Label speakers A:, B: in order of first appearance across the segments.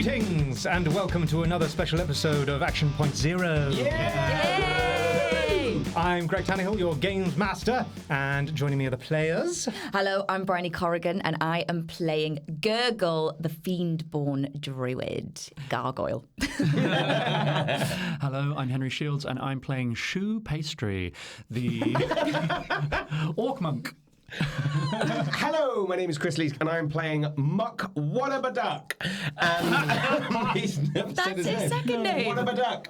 A: Greetings and welcome to another special episode of Action Point Zero.
B: Yay!
A: I'm Greg Tannehill, your games master, and joining me are the players.
B: Hello, I'm Bryony Corrigan, and I am playing Gurgle, the fiend-born druid gargoyle.
C: Hello, I'm Henry Shields, and I'm playing Shoe Pastry, the orc monk.
D: Hello, my name is Chris Lees, and I'm playing Muck Whatabaduck. And he's never said his
B: That's his
D: name.
B: second name.
D: Whatabaduck.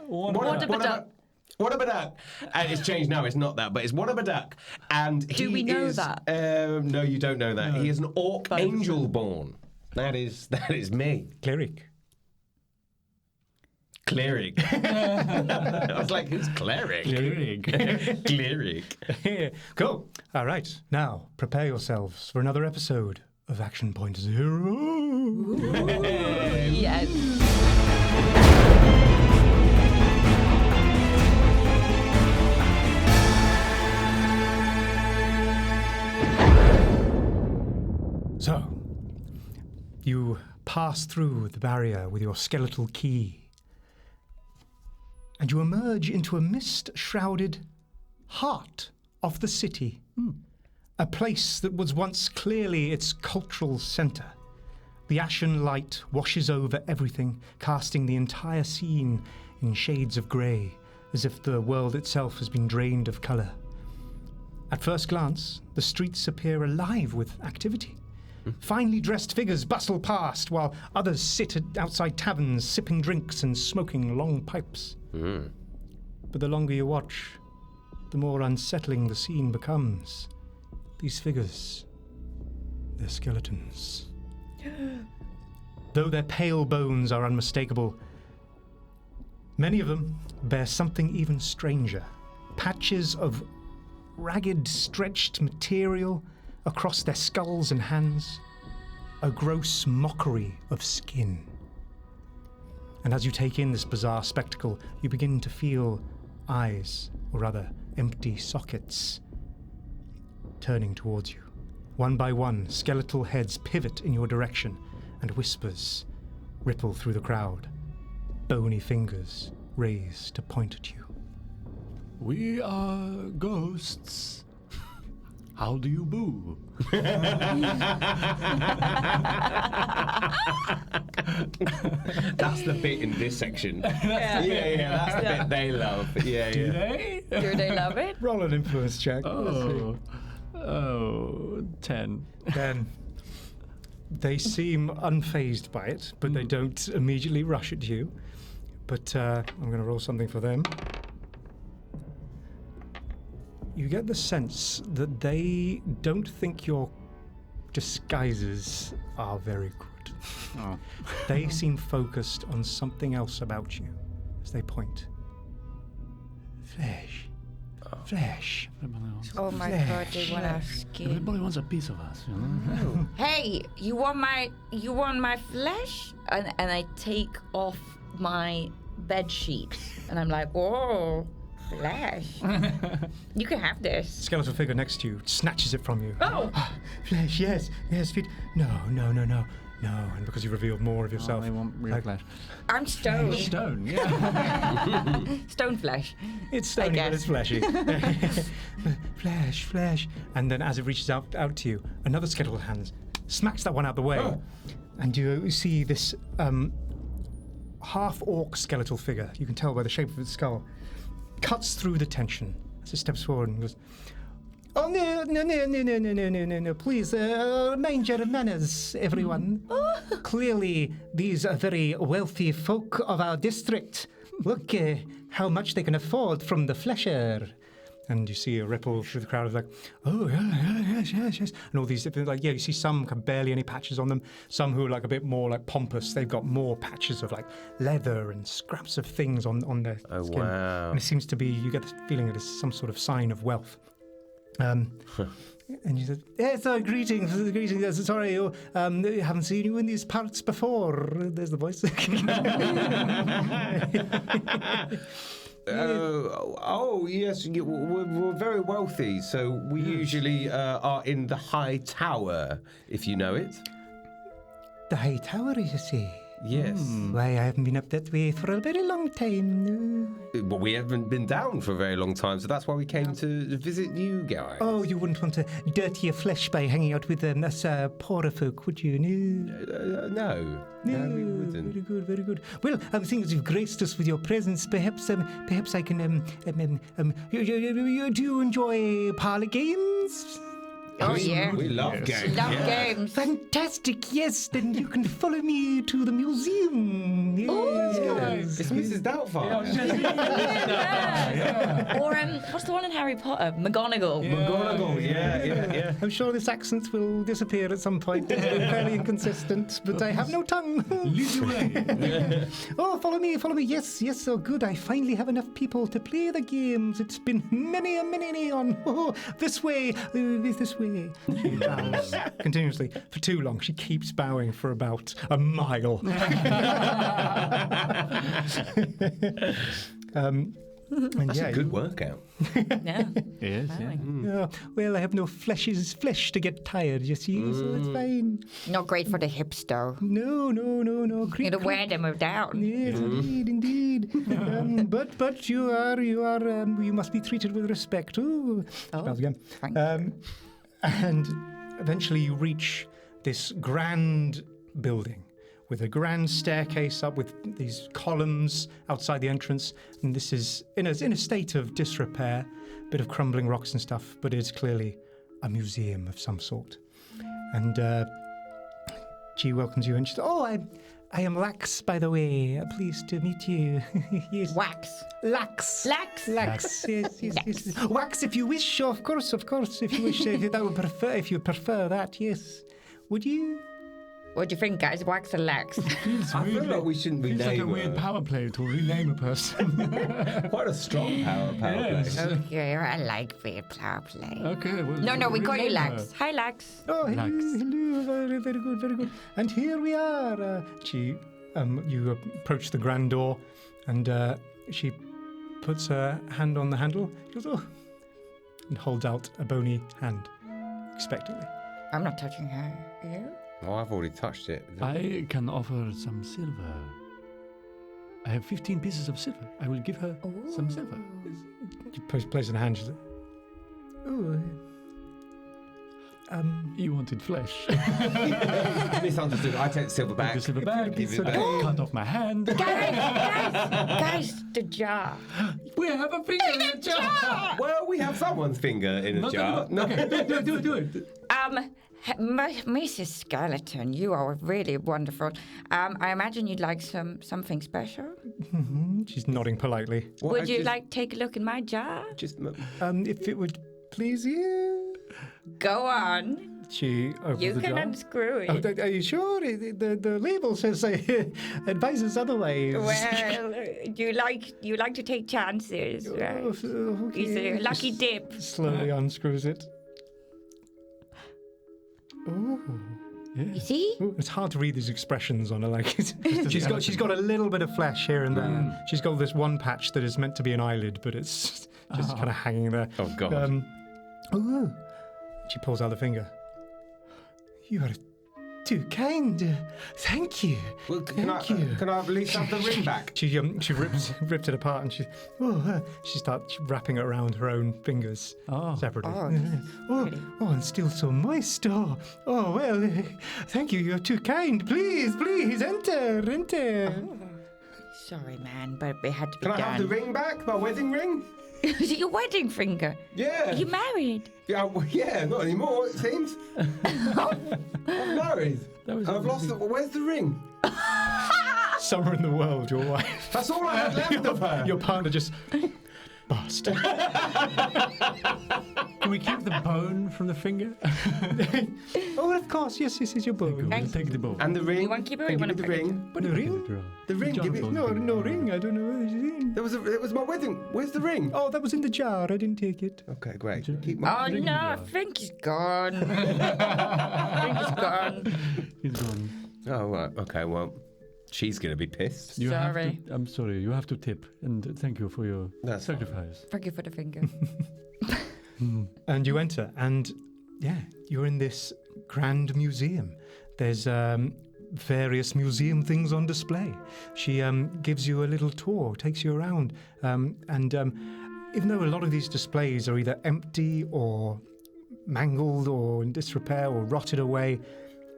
D: Whatabaduck. And it's changed now. It's not that, but it's Whatabaduck. And
B: Do we know that?
D: No, you don't know that. No. He is an orc angel born. That is me.
A: Cleric.
D: I was like, who's cleric? Cleric.
A: Cool. All right. Now, prepare yourselves for another episode of Action Point Zero.
B: Yes.
A: So, you pass through the barrier with your skeletal key, and you emerge into a mist-shrouded heart of the city. A place that was once clearly its cultural centre. The ashen light washes over everything, casting the entire scene in shades of grey, as if the world itself has been drained of colour. At first glance, the streets appear alive with activity. Finely dressed figures bustle past, while others sit outside taverns, sipping drinks and smoking long pipes. But the longer you watch, the more unsettling the scene becomes. These figures, they're skeletons. Though their pale bones are unmistakable, many of them bear something even stranger. Patches of ragged, stretched material across their skulls and hands, a gross mockery of skin. And as you take in this bizarre spectacle, you begin to feel eyes, or rather empty sockets, turning towards you. One by one, skeletal heads pivot in your direction, and whispers ripple through the crowd. Bony fingers raise to point at you.
C: We are ghosts. How do you boo?
D: That's the bit in this section. Yeah, that's the bit they love. Yeah,
C: Do they?
B: Do they love it?
A: Roll an influence check.
C: Oh, 10.
A: Then they seem unfazed by it, but they don't immediately rush at you. But I'm going to roll something for them. You get the sense that they don't think your disguises are very good.
C: Oh.
A: They seem focused on something else about you as they point. Flesh. Flesh.
B: Oh my god, they want our skin.
C: Everybody wants a piece of us, you know?
B: Hey, you want my flesh? And I take off my bed sheet, and I'm like, oh. Flesh. You can have this.
A: Skeletal figure next to you snatches it from you.
B: Oh!
A: Flesh, yes, feet. No. And because you revealed more of yourself.
C: Oh, they want real flesh.
B: I'm stoned.
C: Stone, yeah.
B: Stone flesh.
A: It's stony, but it's fleshy. Flesh. And then as it reaches out to you, another skeletal hand smacks that one out the way. Oh. And you see this half-orc skeletal figure. You can tell by the shape of its skull. Cuts through the tension as it steps forward and goes, "Oh, no, please, mind your manners, everyone. Clearly, these are very wealthy folk of our district. Look how much they can afford from the flesher." And you see a ripple through the crowd of like, "Oh, yes. And all these different, like, you see some have barely any patches on them. Some who are like a bit more like pompous. They've got more patches of like leather and scraps of things on their skin.
D: Wow.
A: And it seems to be, you get the feeling it is some sort of sign of wealth. And you said, "Yes, greetings. Sorry, I haven't seen you in these parts before." There's the voice.
D: Yes, we're very wealthy, so we usually are in the High Tower, if you know it.
A: The High Tower, you see.
D: Yes.
A: Why, I haven't been up that way for a very long time.
D: Well, we haven't been down for a very long time, so that's why we came to visit you guys.
A: Oh, you wouldn't want to dirty your flesh by hanging out with us poorer folk, would you? No.
D: No, we wouldn't.
A: Very good, very good. Well, I think as you've graced us with your presence, perhaps I can. Do you enjoy parlor games?
B: Oh, yeah.
D: We love games.
B: Love
D: yeah.
B: games.
A: Fantastic, yes. Then you can follow me to the museum. Yes.
D: It's Mrs. Doubtfire.
B: Or what's the one in Harry Potter? McGonagall.
D: McGonagall, yeah.
A: I'm sure this accent will disappear at some point. It's been fairly inconsistent, but I have no tongue.
C: Lead the way.
A: Oh, follow me. Yes. Oh, good. I finally have enough people to play the games. It's been many on. Oh, this way. This way. She bows continuously for too long. She keeps bowing for about a mile.
D: That's a good workout.
B: Yeah.
C: Yes, yeah.
A: Oh, well, I have no flesh to get tired, you see, so it's fine.
B: Not great for the hips, though.
A: No.
B: You're to wear them down.
A: Yes, indeed. But you must be treated with respect. Ooh. Smells again.
B: Thanks.
A: And eventually you reach this grand building with a grand staircase up with these columns outside the entrance. And this is in a state of disrepair, bit of crumbling rocks and stuff, but it's clearly a museum of some sort. And she welcomes you and she says, "Oh, I am Lax, by the way. Pleased to meet you." Yes.
B: Wax.
A: Lax.
B: Lax.
A: Yes. Wax, if you wish. Of course. If you wish, if you prefer that, yes. Would you?
B: What do you think, guys? Wax or lax?
D: I feel like we shouldn't
C: It's like
D: rename
C: a weird
D: her.
C: power play to rename a person.
D: Quite a strong power
C: Yes.
D: play.
B: Okay, I like weird power play.
C: Okay, well,
B: No, we call you
C: rename
B: Lax.
C: her.
B: Hi, Lax.
A: Oh, hello.
C: Lax.
A: Very good. And here we are. You approach the grand door, and she puts her hand on the handle. She goes, "Oh," and holds out a bony hand, expectantly.
B: I'm not touching her. You?
D: Oh, I've already touched it.
C: I can offer some silver. I have 15 pieces of silver. I will give her some silver.
A: She places her hand. She's like, "Oh,
C: You wanted flesh.
D: Misunderstood. I take the silver back.
C: The silver bag.
D: Give it
C: I
D: back.
C: cut off my hand.
B: Guys, the jar.
C: We have a finger in the jar.
D: Well, we have someone's finger in a jar. No.
C: Okay, do it.
B: Mrs. Skeleton, you are really wonderful. I imagine you'd like something special.
A: She's nodding politely.
D: What,
B: Would you like to take a look in my jar?
A: If it would please you.
B: Go on.
A: She opens
B: You
A: the
B: can
A: jar.
B: unscrew it.
A: Oh, are you sure? The label says advises otherwise.
B: Well, you like to take chances, right?
A: Oh, okay.
B: It's a lucky dip.
A: Slowly unscrews it. Oh.
B: You see?
A: Ooh, it's hard to read these expressions on her. Like she's got a little bit of flesh here and there. She's got this one patch that is meant to be an eyelid, but it's just kind of hanging there.
D: Oh, God.
A: Oh. She pulls out the finger. You are too kind. Thank you.
D: Well, can I at least have the ring back?
A: She ripped it apart and she starts wrapping it around her own fingers separately. And still so moist. Oh well. Thank you. You're too kind. Please enter.
B: Sorry, man, but it had to be
D: Can I
B: done.
D: have the ring back? My wedding ring?
B: Is it your wedding finger?
D: Yeah.
B: Are you married?
D: Yeah, well, yeah, not anymore, it seems. I'm married. I've lost it. Where's the ring?
A: Somewhere in the world, your wife.
D: That's all I had left of her.
A: Your partner just bastard.
C: Can we keep the bone from the finger?
A: Oh, of course. Yes, this is your bone.
C: We'll take the bone.
D: And the ring.
B: You want to keep it or you
D: Give
B: want
D: me
B: to
D: the ring.
A: The ring?
D: The ring. Give it.
A: No ring. I don't know where it's in.
D: It was my wedding. Where's the ring?
A: Oh, that was in the jar. I didn't take it.
D: Okay, great. Keep my
B: Oh no, I think he's gone. I think he's gone.
C: He's gone.
D: Oh, right. Okay, well, she's going to be pissed.
C: You have
B: Sorry.
C: to, I'm sorry. You have to tip, and thank you for your
D: That's fine.
C: sacrifice.
B: Thank you for the finger.
A: And you enter, and yeah, you're in this grand museum. There's various museum things on display. She gives you a little tour, takes you around, and even though a lot of these displays are either empty or mangled or in disrepair or rotted away,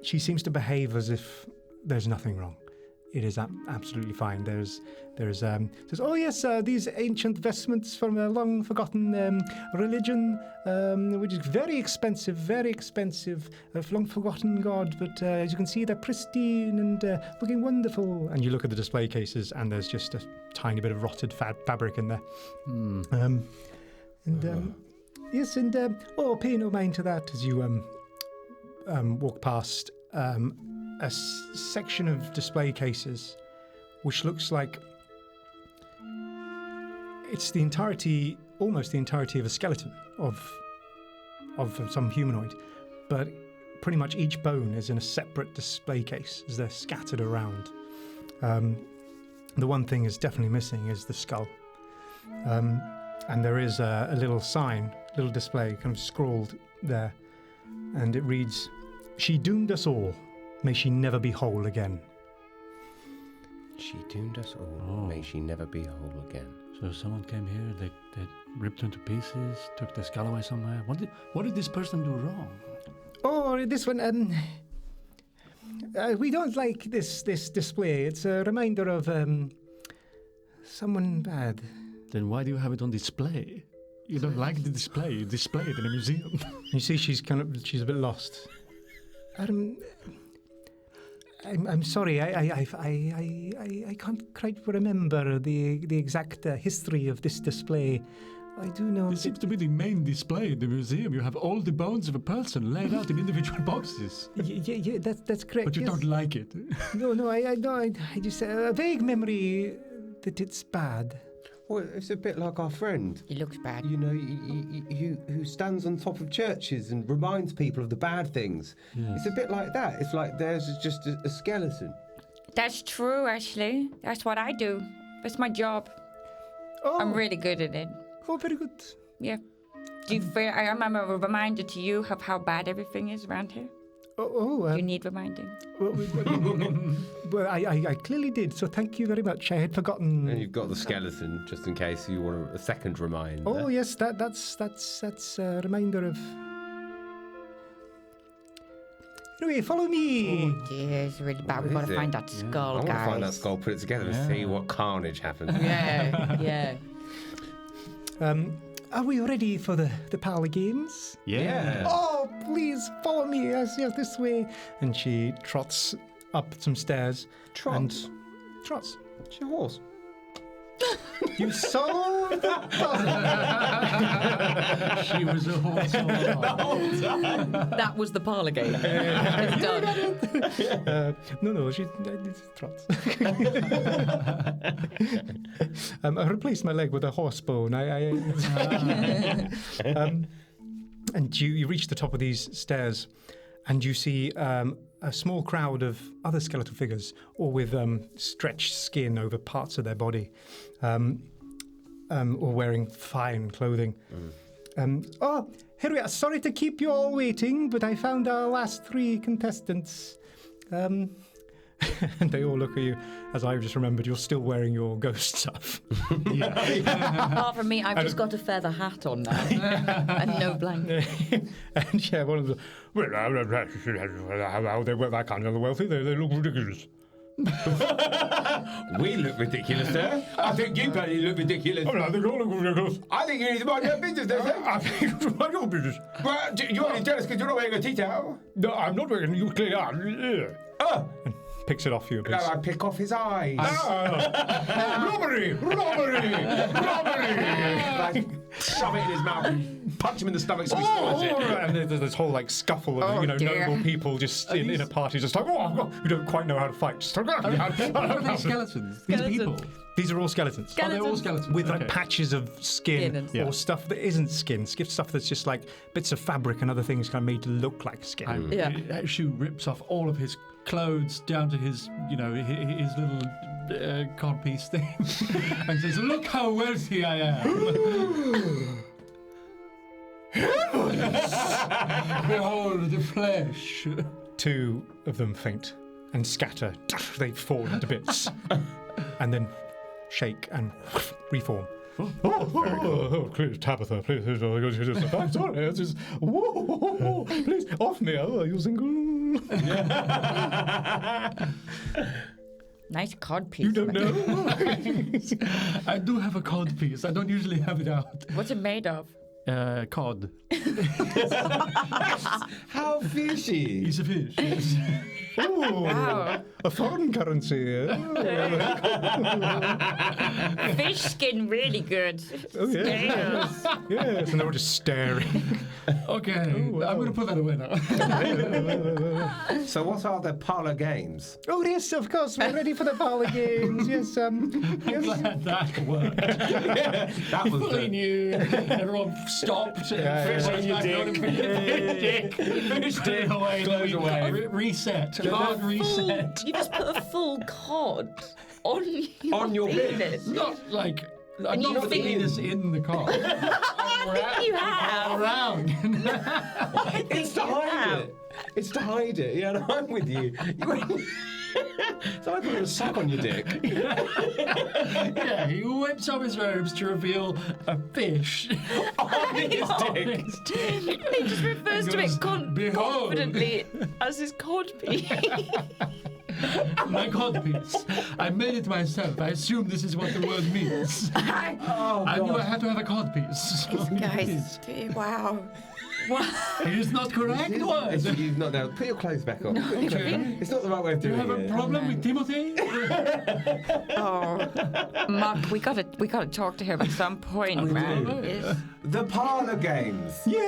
A: she seems to behave as if there's nothing wrong. It is absolutely fine. There's says, oh yes, these ancient vestments from a long forgotten religion, which is very expensive, a long forgotten god. But as you can see, they're pristine and looking wonderful. And you look at the display cases, and there's just a tiny bit of rotted fabric in there. Yes, and pay no mind to that as you walk past a section of display cases, which looks like it's almost the entirety of a skeleton of some humanoid, but pretty much each bone is in a separate display case as they're scattered around. The one thing is definitely missing is the skull, and there is a little display kind of scrawled there, and it reads, "She doomed us all. May she never be whole again."
D: She doomed us all. May she never be whole again.
C: So someone came here, they ripped into pieces, took the skull away somewhere. What did this person do wrong?
A: Oh, this one, we don't like this display. It's a reminder of someone bad.
C: Then why do you have it on display? You don't like the display. You display it in a museum.
A: You see, she's a bit lost. I'm sorry. I can't quite remember the exact history of this display. I do know.
C: It seems to be the main display in the museum. You have all the bones of a person laid out in individual boxes.
A: Yeah, that's correct.
C: But you don't like it.
A: No. I just a vague memory that it's bad.
D: Well, it's a bit like our friend.
B: He looks bad.
D: You know, who stands on top of churches and reminds people of the bad things. Yeah. It's a bit like that. It's like theirs is just a skeleton.
B: That's true, Ashley. That's what I do. That's my job.
A: Oh.
B: I'm really good at it.
A: Oh, very good.
B: Yeah. Do you feel I'm a reminder to you of how bad everything is around here? You need reminding.
A: Well, I clearly did, so thank you very much. I had forgotten.
D: And you've got the skeleton, just in case you want a second reminder.
A: Oh, yes, that's a reminder of... Anyway, follow me.
B: Oh, dear, it's really bad. We've got to find that skull,
D: I want
B: guys.
D: to find that skull, put it together, and see what carnage happens.
B: Yeah.
A: Are we ready for the Parlor Games?
C: Yeah.
A: Oh, please follow me. Yes, this way. And she trots up some stairs.
D: Trots?
A: Trots.
D: It's your horse.
A: You solved the puzzle.
C: She was a horse all along.
B: That was the parlor game. It's done.
A: No, she trots. I replaced my leg with a horse bone. And you reach the top of these stairs, and you see a small crowd of other skeletal figures, all with stretched skin over parts of their body, or wearing fine clothing. Here we are. Sorry to keep you all waiting, but I found our last 3 contestants. And they all look at you. As I just remembered, you're still wearing your ghost stuff.
B: Apart from me, I've just got a feather hat on now. And no blanket.
A: And one of them, how they work that kind of wealthy, they look ridiculous.
D: We look ridiculous, sir. I think you bloody look ridiculous.
A: Oh, no, I think you all look ridiculous.
D: I think you need to mind your business, there, sir.
A: I think you should mind your business.
D: Well, you're only jealous because you're not wearing a tea towel.
A: No, I'm not wearing. You clearly are. And picks it off you a bit.
D: No, I pick off his eyes.
A: Robbery!
D: I shove it in his mouth and punch him in the stomach so he swallows it.
A: And there's this whole scuffle of noble people just in a party, just we don't quite know how to fight. Just
C: What are these skeletons? These people?
A: These are all skeletons.
C: Oh, they're all skeletons.
A: With patches of skin or stuff that isn't skin. Stuff that's just bits of fabric and other things kind of made to look like skin.
C: Shu rips off all of his clothes down to his, his little codpiece thing, and says, "Look how wealthy I am! Behold the flesh."
A: 2 of them faint and scatter. They fall into bits, and then shake and reform. Please, Tabitha, please. I'm sorry. It's just, please, off me. Oh, you single?
B: Nice cod piece.
A: You don't know?
C: I do have a cod piece. I don't usually have it out.
B: What's it made of?
C: Cod.
D: How fishy!
C: He's a fish. Yes.
A: Oh,
B: Wow.
A: a foreign currency.
B: Fish skin really good.
A: Oh, yeah.
B: Scales.
A: Yes, and they were just staring.
C: Okay,
A: wow.
C: I'm going to put that away now.
D: So what are the Parlor Games?
A: Oh, yes, of course. We're ready for the Parlor Games. Yes,
C: I'm glad that worked.
D: That was
C: Fully
D: the...
C: new. Everyone stopped.
A: Yeah,
C: Fish
D: yeah.
C: on your dick. Fish dick away.
D: Close away.
C: Reset. Hard reset.
B: You just put a full cod on
D: your
B: penis.
C: Not like... I'm
B: you
C: not putting
B: think-
C: penis in the car.
B: You have.
C: Around.
D: It's to hide it. It's to hide it. Yeah, no, I'm with you. So I put a sock on your dick.
C: Yeah, he whips off his robes to reveal a fish
D: On his
B: Oh.
D: dick.
B: He just refers to
C: Goes,
B: it
C: "Behold."
B: confidently as his cod piece.
C: My cod piece. I made it myself. I assume this is what the word means.
D: Oh,
C: I knew I
D: God.
C: had to have a cod piece.
B: Guys, wow. Wow.
C: It is not correct word.
D: You've not now. Put your clothes back on. Put your clothes- It's not the right way of
C: Do you
D: doing
C: have a
D: it.
C: problem with Timothy?
B: Oh, Mark, we gotta talk to him at some point, man.
C: do.
B: It's-
D: The Parlor Games.
A: You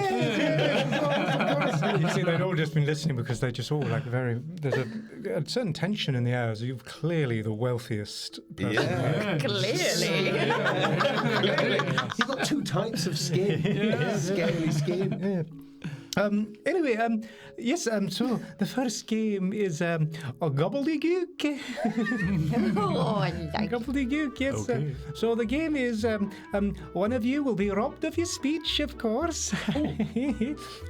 A: see, they'd all just been listening because they're just all like very. There's a certain tension in the air. So you're clearly the wealthiest person.
D: Yeah.
B: Clearly.
D: You've got two types of skin. Scaly skin.
A: Yeah. Anyway, yes, so the first game is a gobbledygook.
B: Oh, I like
A: Gobbledygook, yes.
C: Okay.
A: So the game is one of you will be robbed of your speech, of course.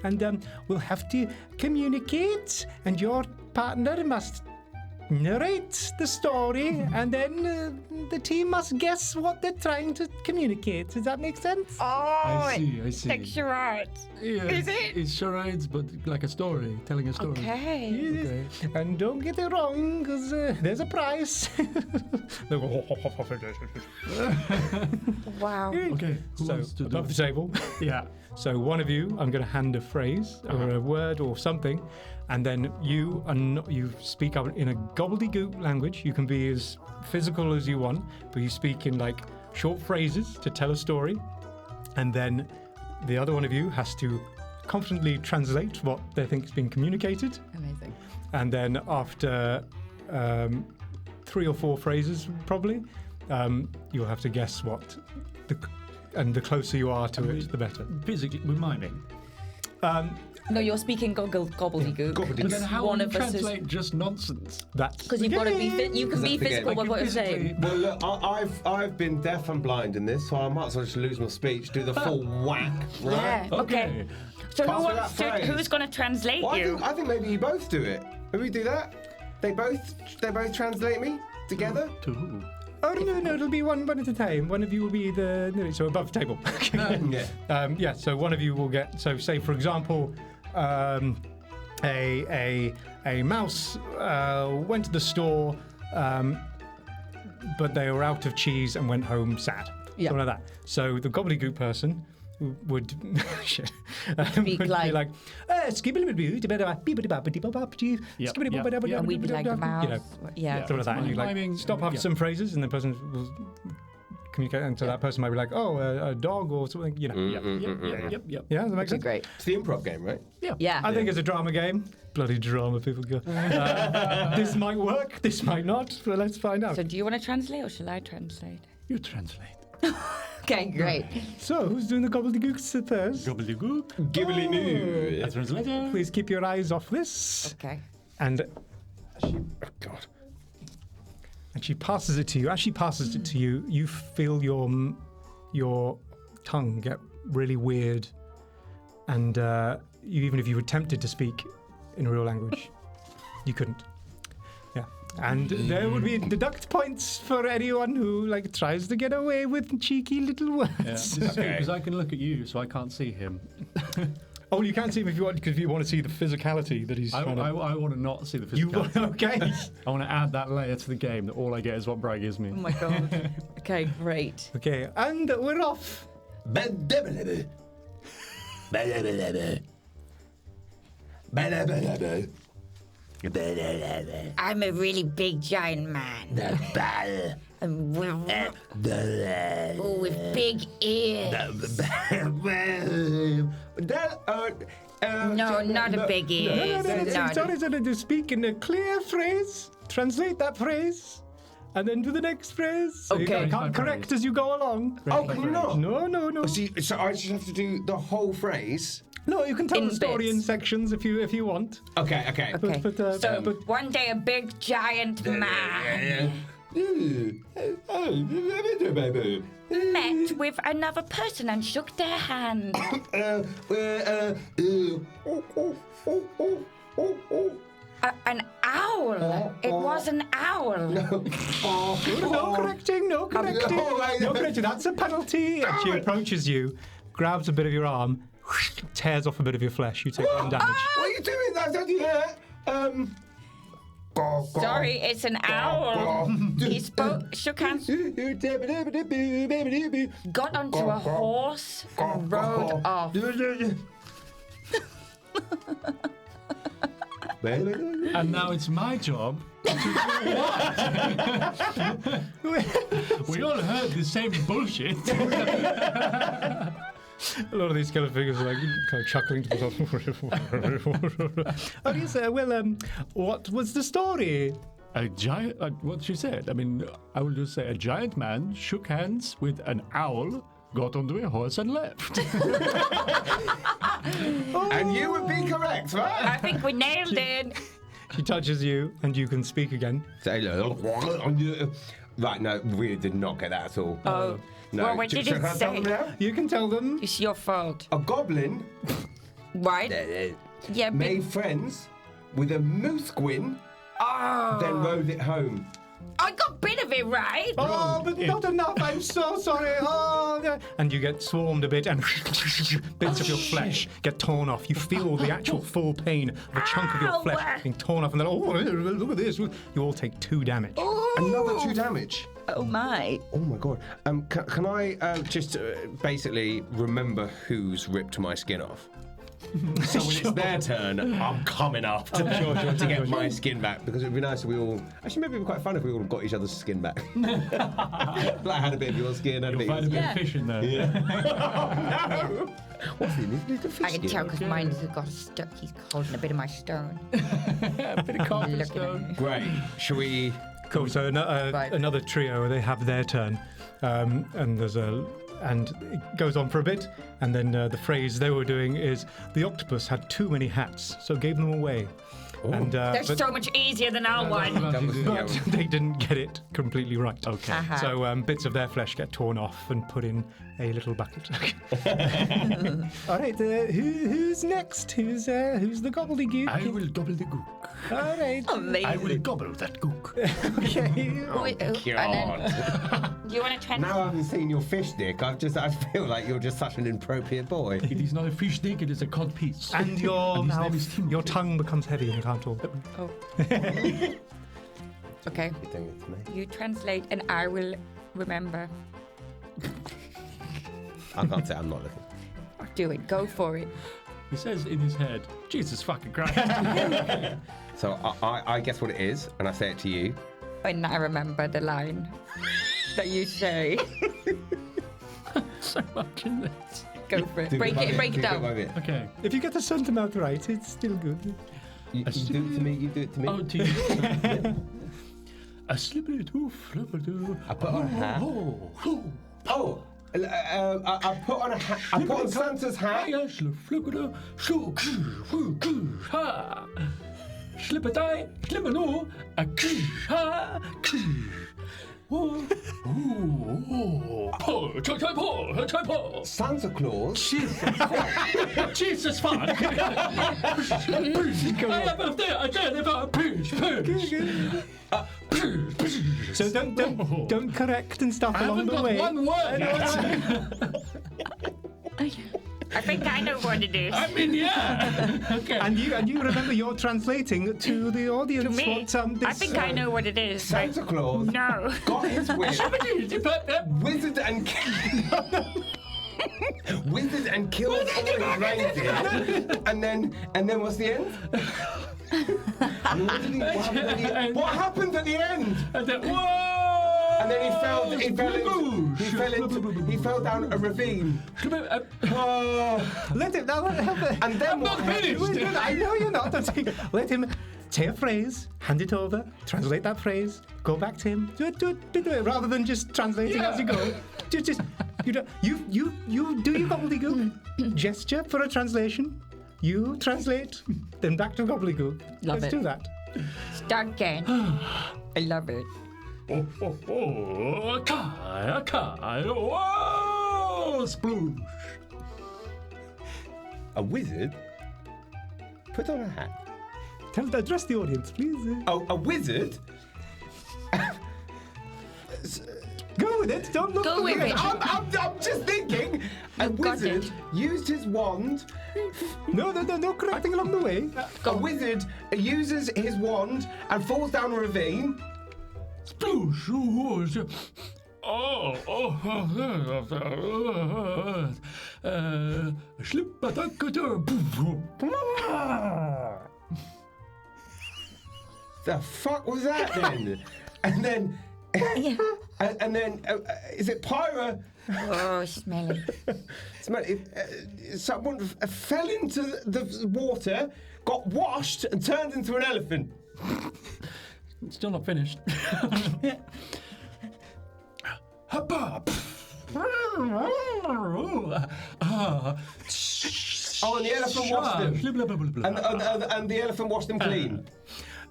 A: And will have to communicate, and your partner must narrate the story, and then the team must guess what they're trying to communicate. Does that make sense?
C: I see.
B: like charades.
C: Yeah,
B: Is it?
C: It's charades, but like a story, telling a story.
B: Okay.
C: Okay.
A: And don't get it wrong, because there's a price. They go,
B: Wow.
C: Okay, who
A: so,
C: wants to do
A: above the
C: it?
A: table.
C: Yeah.
A: So one of you, I'm going to hand a phrase or a word or something, and then you speak out in a gobbledygook language. You can be as physical as you want, but you speak in like short phrases to tell a story, and then the other one of you has to confidently translate what they think is being communicated,
B: Amazing.
A: and then after 3 or 4 phrases, probably, you'll have to guess what and the closer you are to it, the better.
C: Physically, we're miming.
B: No, you're speaking gobbledygook.
C: But then how
B: One
C: will you
B: of us is-
C: translate just nonsense?
A: That's
B: Because you've got to be you can be
D: Forget it.
B: physical with what you're saying.
D: Well, look, I've been deaf and blind in this, so I might as well just lose my speech, do the full whack, right?
B: Yeah. Okay. So
D: Pass
B: who
D: me
B: wants
D: that
B: to,
D: phrase.
B: who's going to translate
D: Well,
B: you?
D: I think maybe you both do it. Maybe we do that. They both translate me together.
C: To who?
A: Oh, no, it'll be one at a time. One of you will be so above the table.
D: Yeah.
A: So one of you will get, so say for example, a mouse went to the store, but they were out of cheese and went home sad.
B: Yeah.
A: Something like that. So the gobbledygook person would
B: Speak
A: would be
B: like-
A: like
B: And we'd be like the mouse.
A: you know,
B: Yeah.
A: something like that. And you like
C: Miming,
A: stop after
C: yeah.
A: some phrases, and the person will communicate, and so that person might be like, "Oh, a dog" or something. You know.
C: Yep.
A: Yeah, that makes sense.
B: Great.
D: It's the improv game, right?
B: Yeah.
A: I think it's a drama game. Bloody drama, people go. This might work. This might not. But let's find out.
B: So do you want to translate or shall I translate?
C: You translate.
B: Okay, great.
A: So, who's doing the gobbledygooks first?
C: Gobbledygook.
D: Gibbly
C: A translator.
A: Please keep your eyes off this.
B: Okay.
A: And she, oh God. And she passes it to you. As she passes it to you, you feel your tongue get really weird, and even if you attempted to speak in a real language, you couldn't. And there would be deduct points for anyone who tries to get away with cheeky little words.
C: Because I can look at you, so I can't see him.
A: Oh, you can't see him if you want, because you want to see the physicality that he's trying to...
C: I want to not see the physicality.
A: Okay.
C: I want to add that layer to the game that all I get is what Bragg gives me.
B: Oh my god. Okay, great.
A: Okay, and we're off.
B: I'm a really big giant man. With big ears. No, not a big ears.
A: To speak in a clear phrase. Translate that phrase. And then do the next phrase. So
B: Okay.
A: You can't correct as you go along.
D: Oh, can you not?
A: No.
D: So I just have to do the whole phrase?
A: No, you can tell
B: In
A: the story
B: bits.
A: in sections if you want.
D: Okay.
B: Okay.
A: But
B: One day a big giant man met with another person and shook their hand. An owl. It was an owl.
A: no correcting. No correcting. That's a penalty. And she approaches you, grabs a bit of your arm, tears off a bit of your flesh. You take 1 damage.
D: What are you doing? That's only
B: Sorry, it's an owl. He shook hands, got onto a horse, and rode off.
C: And now it's my job to do what? We all heard the same bullshit.
A: A lot of these kind of figures are kind of chuckling to themselves. Okay, sir. Well, what was the story?
C: A giant. What she said. I mean, I will just say a giant man shook hands with an owl, got onto a horse, and left.
D: And you would be correct, right?
B: I think we nailed it.
A: She touches you, and you can speak again.
D: Right, no, we did not get that at all.
B: Oh.
D: No.
B: Well, what did
D: Can
B: it
D: I tell them
B: say?
D: now?
A: You can tell them.
B: It's your fault.
D: A goblin
B: Right? Yeah,
D: made friends with a moose gwyn, then rode it home.
B: I got a bit of it right.
A: Oh, but not enough. I'm so sorry. Oh, yeah. And you get swarmed a bit, and bits of your flesh get torn off. You feel the actual full pain of a chunk of your
B: Ow.
A: flesh being torn off, and then look at this. You all take 2 damage.
D: Another 2 damage.
B: Oh my.
D: Oh my god. Can I just basically remember who's ripped my skin off? So when it's their turn, I'm coming after to get my skin back, because it'd be nice if we all. Actually, maybe it'd be quite fun if we all got each other's skin back. Like I had a bit of your skin, had a
C: You'll
D: bit
C: find a
D: of
C: bit
B: Yeah.
C: of fish in there.
D: no. What's in this little fish
B: I can
D: skin?
B: tell because mine's got stuck. He's holding a bit of my stone.
C: A bit of
B: Looking at
C: cobblestone.
B: me.
D: Great. Shall we?
A: Cool. So
B: Right.
A: another trio, they have their turn, and it goes on for a bit, and then the phrase they were doing is the octopus had too many hats, so gave them away. And
B: That's
A: but,
B: so much easier than our one.
D: That was,
A: but they didn't get it completely right.
C: Okay.
B: Uh-huh.
A: So bits of their flesh get torn off and put in a little bucket. All right, who's next? Who's the gobbledygook?
C: I will gobble the gook.
A: All right.
B: Amazing.
C: I will gobble that gook.
A: Okay.
B: And then, do you want to
D: Now I haven't seen your fish dick. I feel like you're just such an inappropriate boy.
C: It is not a fish dick, it is a cod piece.
A: And your
C: And his name
A: mouth,
C: is Timothy.
A: your tongue becomes heavy and you can't talk.
B: Oh. Okay.
D: You're doing it to me.
B: You translate, and I will remember.
D: I can't say I'm not looking.
B: Do it. Go for it.
C: He says in his head, Jesus fucking Christ.
D: So I guess what it is, and I say it to you.
B: And I remember the line that you say.
C: So much in this.
B: Go for it.
D: Do
B: Break
D: by
B: it.
D: bit,
B: Break
D: do
B: it
D: by
B: down.
D: bit.
C: Okay.
A: If you get the sentiment right, it's still good.
D: You do it to me. You do it to me.
C: Oh, to you. A slippery doo, flippery doo.
D: I put on a hat. Oh, I put on a hat. I put on Santa's hat. Santa Claus.
C: Jesus fuck!
A: So don't correct and stuff along the way.
C: One word.
B: I think I know what it is.
C: I mean, yeah. Okay.
A: And you remember you're translating to the audience
B: To me,
A: what this.
B: I think I know what it is.
D: Santa Claus
B: No.
D: got his wish. Wizard and wizard and killed all his reindeer. And then what's the end? What happened at the end? And then he fell down a ravine.
A: Let him.
D: And then
C: I'm not finished.
A: I know you're not. Let him say a phrase, hand it over, translate that phrase, go back to him. Do it rather than just translating as you go. Just you do your gobbledygook gesture for a translation. You translate, then back to gobbledygook.
B: Love
A: Let's
B: it.
A: do that.
B: Start again. I love it.
C: Sploosh.
D: A wizard put on a hat.
A: Address the audience, please.
D: Oh, a wizard.
A: Go with it. Don't look.
B: Go with it.
D: I'm just thinking. A
B: You've got
D: wizard
B: it.
D: used his wand.
A: No correcting along the way.
D: A wizard uses his wand and falls down a ravine.
C: Sploosh.
D: The fuck was that then? And then, is it Pyra?
B: Oh, smelly.
D: Someone fell into the water, got washed, and turned into an elephant.
C: Still not finished.
D: Oh, and the elephant washed him. And the elephant washed him clean.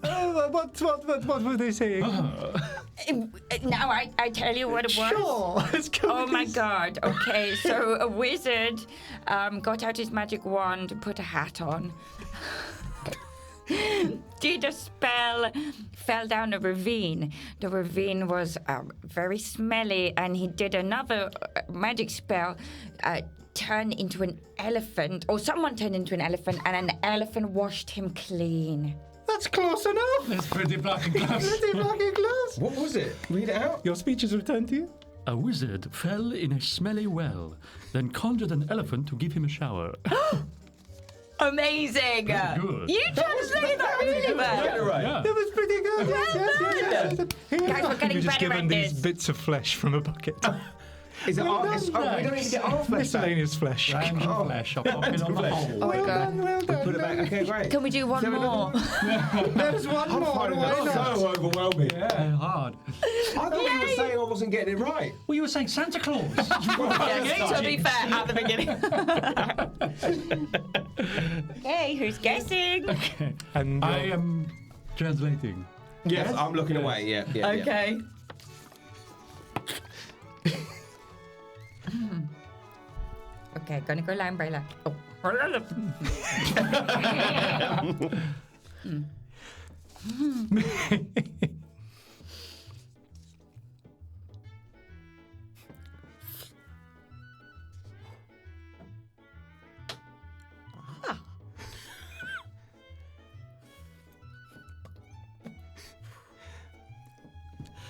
A: What were they saying?
B: Now I tell you what it was.
A: Sure. Let's go.
B: Oh
A: with
B: my
A: this.
B: god. Okay, so a wizard got out his magic wand, put a hat on, did a spell, fell down a ravine. The ravine was very smelly, and he did another magic spell, turn into an elephant, or someone turned into an elephant, and an elephant washed him clean.
A: That's close enough.
C: That's pretty black and glass.
A: Pretty fucking close.
D: What was it? Read it out.
A: Your speech is returned to you.
C: A wizard fell in a smelly well, then conjured an elephant to give him a shower.
B: Amazing!
C: good.
B: You translated that really well.
D: Right.
C: Yeah.
A: That was pretty good. Yes.
B: Guys, we're getting
A: You're just
B: better
A: given
B: at
A: these
B: this.
A: bits of flesh from a bucket.
D: Is it our, we don't even get our flesh back.
A: Miscellaneous flesh.
C: Random flesh. I'm popping on the
D: flesh.
C: hole.
B: Oh my god.
A: Well done.
D: Put it back. Okay, great.
B: Can we do one more?
A: There's one
D: I'm
A: more.
D: finding
A: Why
D: that
A: not?
D: so overwhelming.
C: Yeah, hard.
D: I thought you were saying I wasn't getting it right.
C: Well, you were saying Santa Claus.
B: Yes, to be fair, at the beginning. Okay, who's guessing?
A: And
C: I am translating.
D: Yes, I'm looking away. Yeah.
B: Okay. Okay, gonna go line by line. Oh.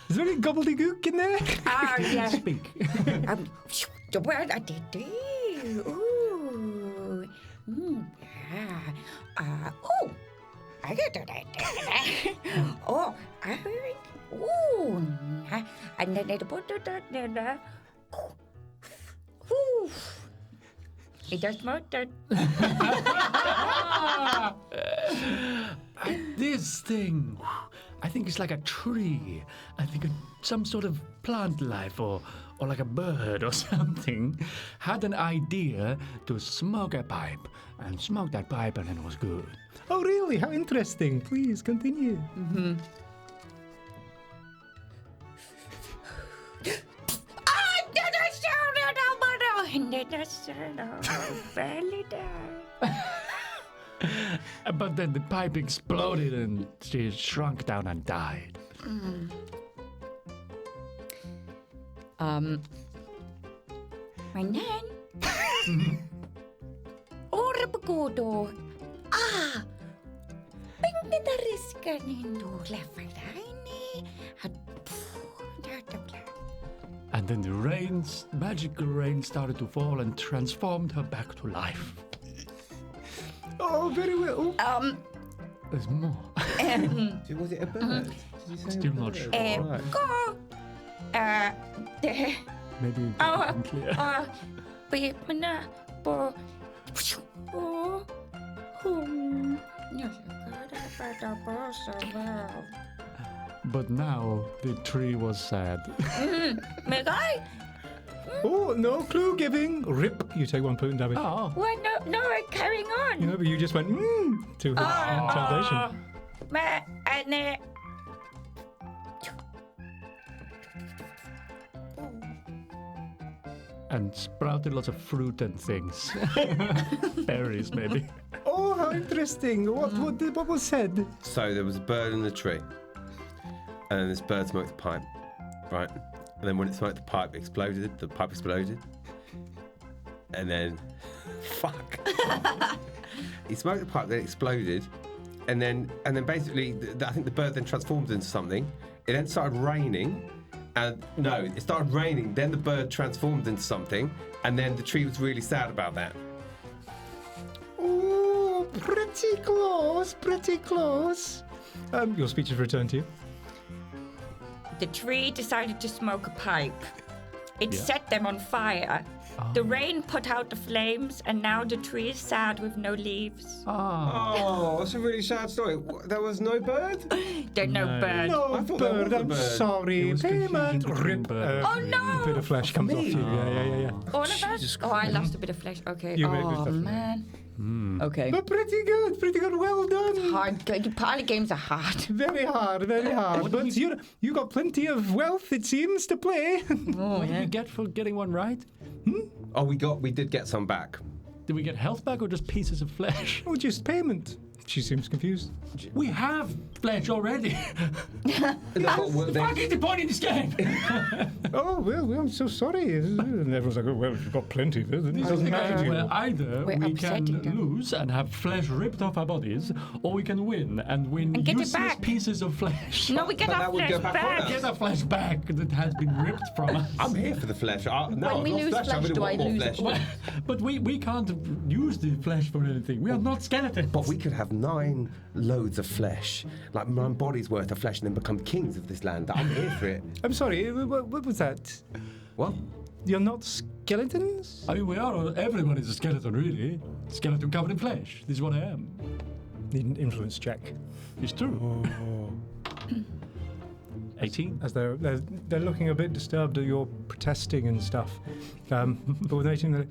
A: Is there any gobbledygook in there?
B: Ah, yeah.
C: Speak.
B: The word I did do. Ooh. Yeah. Oh. I get that. Oh. Ooh. And then they put that. Ooh. It does more that.
C: This thing, I think it's like a tree. I think some sort of plant life or like a bird or something had an idea to smoke a pipe and smoke that pipe and it was good.
A: Oh, really? How interesting. Please continue.
B: And then I said, barely died.
C: But then the pipe exploded and she shrunk down and died.
B: And then... Orbagodo. Pingdariska nindu lefadaini.
C: And then the magical rain started to fall and transformed her back to life.
A: Oh, very well.
C: There's more.
D: Was it a bird? Did you say
C: Still
D: a
C: not
D: bird?
C: sure.
D: Right.
B: Go.
C: Maybe it
B: Oh,
C: wasn't clear.
B: Pimana po.
C: But now the tree was sad.
B: Megai?
A: Oh, no clue giving. Rip. You take 1 point damage.
C: Oh.
B: What? No, carrying on.
A: You know, but you just went, to his translation.
C: And sprouted lots of fruit and things. Berries, maybe.
A: Oh, how interesting. What was said?
D: So there was a bird in the tree, and then this bird smoked the pipe, right? And then when it smoked the pipe exploded, and then, fuck. He smoked the pipe, then it exploded, and then basically, I think the bird then transformed into something. It then started raining, and no, it started raining. Then the bird transformed into something, and then the tree was really sad about that.
A: Oh, pretty close, pretty close. Your speech is returned to you.
B: The tree decided to smoke a pipe. It set them on fire. The rain put out the flames, and now the tree is sad with no leaves.
D: Oh, that's a really sad story. There was no bird?
B: There's no bird.
A: No
D: I thought there was
A: bird,
D: a
A: I'm
D: bird.
A: sorry.
C: It was
A: Payment.
C: confusion between
A: Rip.
C: bird.
B: Oh, no!
A: A bit of flesh comes off you. Yeah.
B: All of us? Oh, I lost a bit of flesh. Okay.
A: You made
B: Oh,
A: it,
B: man. Okay.
A: But pretty good. Well done.
B: Hard. Parlor games are hard.
A: Very hard. But you got plenty of wealth, it seems, to play.
C: What did we get for getting one right?
D: Oh, we did get some back.
C: Did we get health back or just pieces of flesh?
A: Oh, just payment. She seems confused.
C: We have flesh already.
D: Well,
C: Fucking the point in this game.
A: Oh, well, I'm so sorry. And everyone's like, oh, well, you've got plenty. It doesn't matter to you.
C: Well, either
B: We're
C: we
B: upsetting
C: can
B: them.
C: lose and have flesh ripped off our bodies, or we can win and win
B: And get it
C: useless
B: back.
C: pieces of flesh.
B: No, we get
D: But
B: our
D: that would
B: flesh
D: go back on
B: back.
D: us.
C: Get our flesh back that has been ripped from us.
D: I'm here for the flesh. No,
B: When
D: I've
B: we
D: lost
B: lose
D: flesh. I
B: flesh,
D: really
B: do
D: want
B: I
D: more
B: lose
D: flesh.
C: But we can't use the flesh for anything. We are not skeletons.
D: But we could have 9 loads of flesh, like my body's worth of flesh, and then become kings of this land. I'm here for it.
A: I'm sorry, what was that?
D: What?
A: You're not skeletons?
C: I mean, we are. Everybody's a skeleton, really. Skeleton covered in flesh. This is what I am.
A: Need an influence check.
C: It's true. 18.
A: As they're looking a bit disturbed at your protesting and stuff. But with 18, they're like,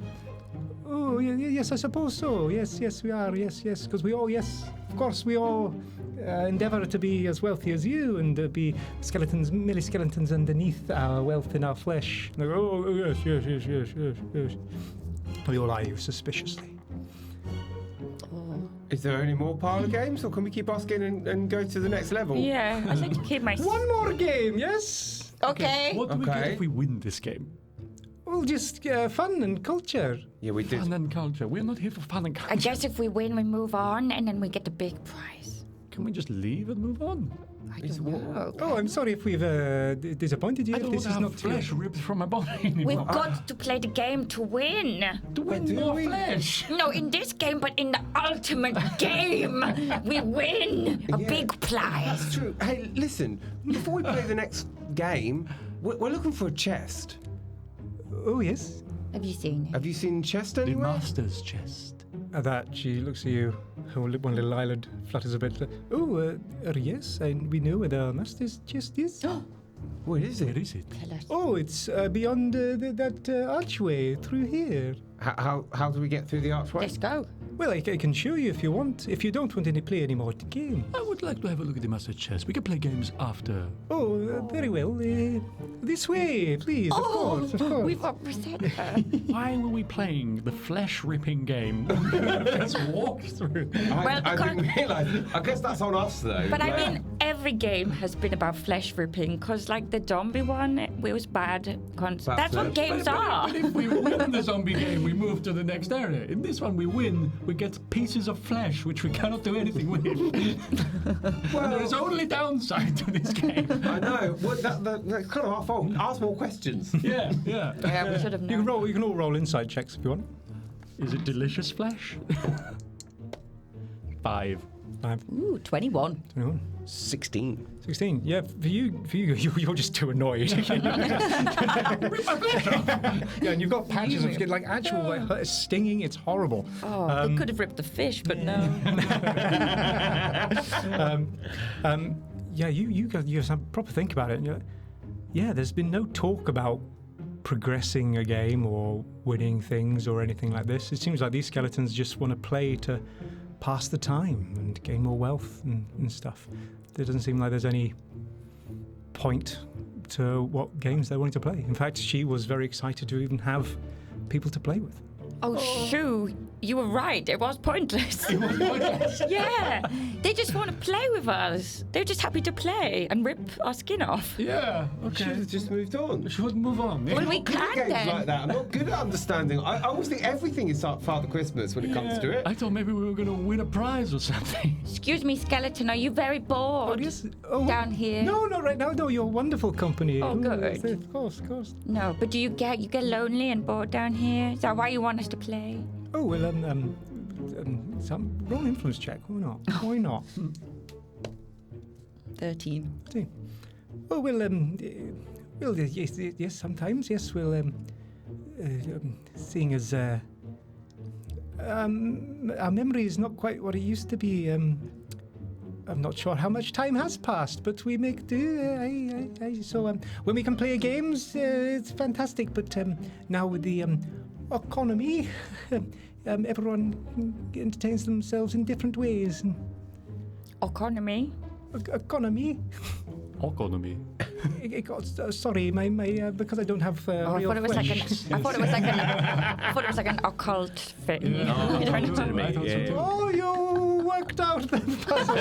A: oh, yes, I suppose so. Yes, we are. Yes, because we all, of course, we all endeavour to be as wealthy as you and be skeletons, merely skeletons underneath our wealth in our flesh. And they go, oh, yes. They all eye you suspiciously.
D: Is there any more parlor games, or can we keep asking and go to the next level?
B: Yeah, I'd like to keep my...
A: One more game, yes?
B: Okay.
C: What do we get
D: Okay.
C: if we win this game?
A: Well, just fun and culture.
D: Yeah, we did.
C: Fun and culture. We're not here for fun and
B: I
C: culture.
B: guess if we win, we move on, and then we get the big prize.
C: Can we just leave and move on?
B: I don't know.
A: Oh, I'm sorry if we've disappointed you.
C: I don't
A: This
C: want
A: is
C: to have
A: not
C: flesh ripped from my body anymore.
B: We've got to play the game to win.
C: to win
D: do
C: more
D: we?
C: flesh.
B: No, in this game, but in the ultimate game, we win a
D: Yeah.
B: big prize.
D: That's true. Hey, listen, before we play the next game, we're looking for a chest.
A: Oh, yes.
B: Have you seen it?
D: Have you seen chest
C: The
D: anywhere?
C: master's chest.
A: At that, she looks at you. Her one little eyelid flutters a bit. Oh, yes, we know where the master's chest is.
D: What is
C: Where
D: it?
C: is it?
B: Tell us.
A: Oh, it's beyond that archway through here.
D: How do we get through the archway?
B: Let's go.
A: Well, I can show you if you want. If you don't want to play any more game.
C: I would like to have a look at the master chess. We can play games after.
A: Oh, very well. This way, please. Of course, of course.
B: We've upset her.
C: Why were we playing the flesh-ripping game? Let's walk through.
D: I didn't realise. I guess that's on us, though.
B: But I mean, every game has been about flesh ripping, because like the zombie one, it was bad. That's what games are.
C: But if we win the zombie game, we move to the next area. In this one, we win. We get pieces of flesh, which we cannot do anything with. Well, there's only downside to this game.
D: I know. Well, that's kind of our fault. Ask more questions.
C: Yeah.
B: Yeah, we should have
A: You
B: known.
A: can all roll inside checks if you want.
C: Is it delicious flesh? 5.
A: 5,
B: Ooh, 21.
A: 21,
D: 16.
A: 16. Yeah, for you, you're just too annoyed. Yeah, and you've got patches of like actual like stinging. It's horrible.
B: Oh, they could have ripped the fish, but no.
A: Yeah, you have some proper think about it. And yeah, there's been no talk about progressing a game or winning things or anything like this. It seems like these skeletons just want to play to pass the time and gain more wealth and stuff. There doesn't seem like there's any point to what games they're wanting to play. In fact, she was very excited to even have people to play with.
B: Oh, shoo. You were right. It was pointless.
C: It was pointless.
B: Yeah. They just want to play with us. They're just happy to play and rip our skin off.
C: Yeah,
D: Should
C: okay.
D: have just moved on.
C: Should move on.
B: Well, we
D: Good at
B: can
D: games
B: then.
D: like that. I'm not good at understanding. I always think everything is Father Christmas when it comes to it.
C: I thought maybe we were going to win a prize or something.
B: Excuse me, skeleton. Are you very bored? Down here?
A: No, not right now. No, you're wonderful company.
B: Oh, good.
A: Of course.
B: No, but do you get lonely and bored down here? Is that why you want us to play?
A: Oh well, some roll influence check. Why not? Why not?
B: 13.
A: Oh well, yes. Sometimes, yes. Well, seeing as our memory is not quite what it used to be. I'm not sure how much time has passed, but we make do. So when we can play games, it's fantastic. But now with the economy, everyone entertains themselves in different ways.
B: Economy?
A: Economy.
C: Economy.
A: Sorry, my because I don't have
B: I
A: real
B: thought it was like
A: flesh.
B: I thought it was like an occult thing.
C: I thought so too.
A: Oh, you worked out the puzzle.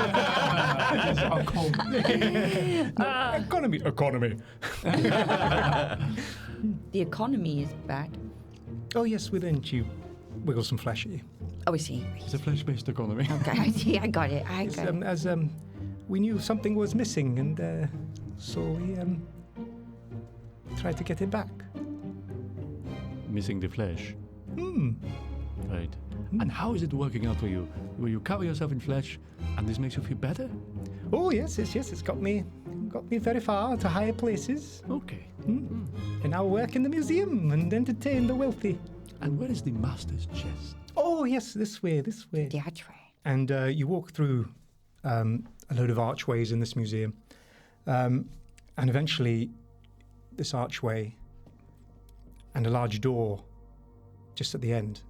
A: Economy.
B: The economy is bad.
A: Oh yes, within you wiggle some flesh at you.
B: Oh, I see.
C: It's a flesh-based economy.
B: Okay, I see. I got it.
A: As we knew something was missing, and so we tried to get it back.
C: Missing the flesh.
A: Hmm.
C: Right. And how is it working out for you? Will you cover yourself in flesh, and this makes you feel better?
A: Oh yes. It's got me very far to higher places.
C: Okay.
A: And now work in the museum and entertain the wealthy.
C: And where is the master's chest?
A: Oh yes, this way.
B: The archway.
A: And you walk through a load of archways in this museum, and eventually this archway and a large door just at the end,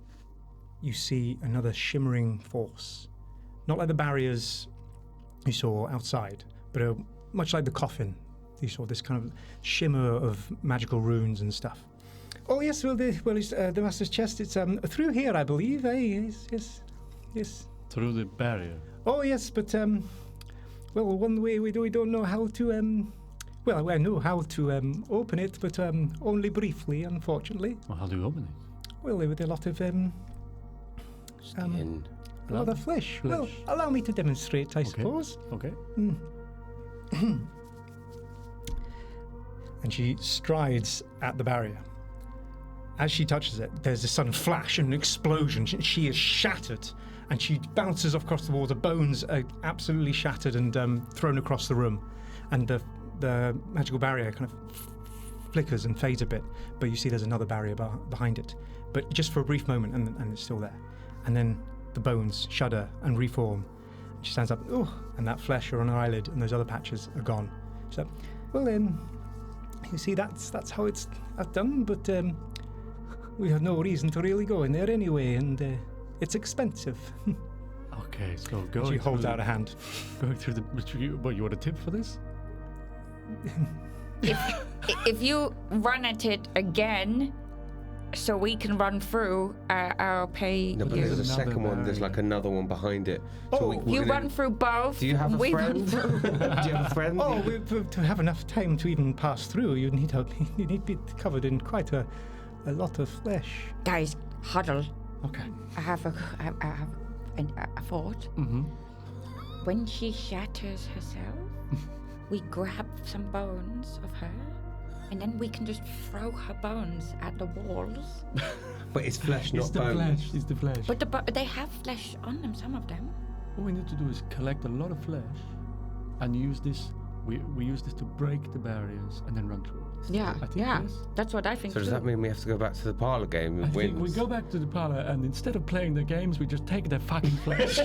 A: you see another shimmering force, not like the barriers you saw outside, but much like the coffin. You saw this kind of shimmer of magical runes and stuff. Oh yes, it's the master's chest. It's through here, I believe. Yes.
C: Through the barrier.
A: Oh yes, but one way we don't know how to I know how to open it, but only briefly, unfortunately.
C: Well, how do you open it?
A: Well, with a lot of
D: Skin.
A: a lot of flesh. Well, allow me to demonstrate, I suppose.
C: Okay.
A: And she strides at the barrier. As she touches it, there's a sudden flash and an explosion. She is shattered, and she bounces off across the wall. The bones are absolutely shattered and thrown across the room, and the magical barrier kind of flickers and fades a bit. But you see there's another barrier behind it, but just for a brief moment, and it's still there. And then the bones shudder and reform. She stands up, and that flesh on her eyelid and those other patches are gone. So, well, You see, that's how it's done, but we have no reason to really go in there anyway, and it's expensive.
C: Okay, so go.
A: She holds out a hand.
C: Going through the. What, you want a tip for this?
B: If you run at it again, so we can run through, I'll pay
D: No, but
B: you.
D: there's a
C: Another
D: second one. There's
C: barrier.
D: like another one behind it.
A: Oh,
D: we're
B: You
D: gonna-
B: run through both.
D: Do you have a
B: we
D: friend?
B: Run through.
D: Do you have a friend?
A: Oh, to have enough time to even pass through, you need to be covered in quite a lot of flesh.
B: Guys, huddle.
C: Okay.
B: I have a thought.
C: Mm-hmm.
B: When she shatters herself, we grab some bones of her, and then we can just throw her bones at the walls.
D: But it's flesh, not
C: It's the
D: bone.
C: flesh. It's the flesh.
B: But they have flesh on them, some of them.
C: What we need to do is collect a lot of flesh, and use this. We use this to break the barriers and then run through.
B: Yeah,
C: I think
B: yeah.
C: yes.
B: That's what I think.
D: So does
B: too.
D: that mean we have to go back to the parlor game
C: I
D: and
C: think
D: win?
C: we go back to the parlor, and instead of playing the games, we just take their fucking flesh.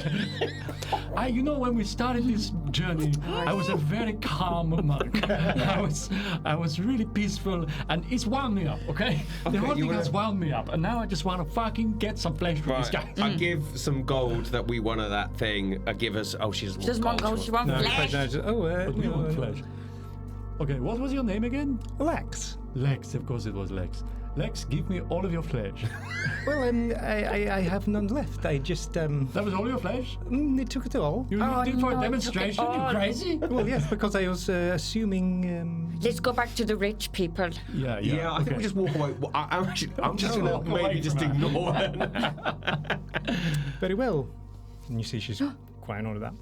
C: You know, when we started this journey, I was a very calm monk. I was really peaceful, and it's wound me up. Okay, the
D: Okay,
C: whole
D: you
C: thing has
D: wanna-
C: wound me up, and now I just want to fucking get some flesh from this
D: Right,
C: guy.
D: I give some gold that we won at that thing. Give us. Oh, she
B: She doesn't want gold, she wants flesh.
C: But we want flesh. Okay, what was your name again?
A: Lex.
C: Lex, of course it was Lex. Lex, give me all of your flesh.
A: Well, I have none left. I just
C: That was all your flesh?
A: it took it all.
C: You
B: Oh,
C: did for
B: no,
C: a
B: it
C: demonstration?
B: took it
C: You
B: all.
C: crazy?
A: Well, yes, because I was assuming.
B: Let's go back to the rich people.
C: Yeah,
D: Yeah, I think
C: okay.
D: we just walk away. Well, I'm just
C: Just
D: gonna
C: walk away
D: maybe just
C: from her.
D: ignore her.
A: Very well. And you see, she's quite on with that.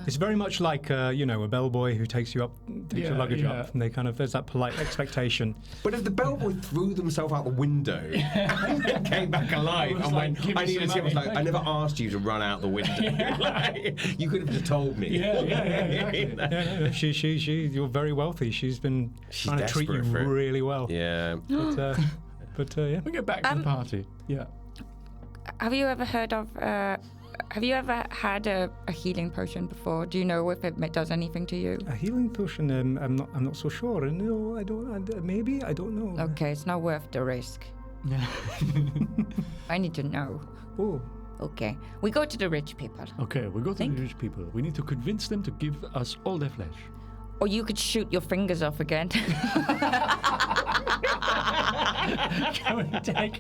A: It's very much like a bellboy who takes your
C: Yeah,
A: luggage
C: yeah.
A: up, and they kind of there's that polite expectation.
D: But if the bellboy threw themselves out the window and came back alive
C: was
D: and
C: like,
D: went,
C: "Give me
D: I need
C: some
D: a tip," I was
C: money,
D: like, I
C: thank
D: never asked you to run out the window. Like, you could have just told me.
C: Yeah, exactly.
A: Yeah, she, you're very wealthy. She's been
D: She's
A: trying to treat you
D: desperate for it.
A: really well.
D: Yeah.
A: But yeah.
C: We get back to the party. Yeah.
B: Have you ever heard of? Have you ever had a healing potion before? Do you know if it does anything to you?
A: A healing potion. I'm not so sure. No, I don't. Maybe I don't know.
B: Okay, it's not worth the risk. I need to know.
A: Oh,
B: Okay, we go to the rich people.
C: Okay, we go to
B: Think?
C: the rich people. We need to convince them to give us all their flesh.
B: Or you could shoot your fingers off again.
C: Can we take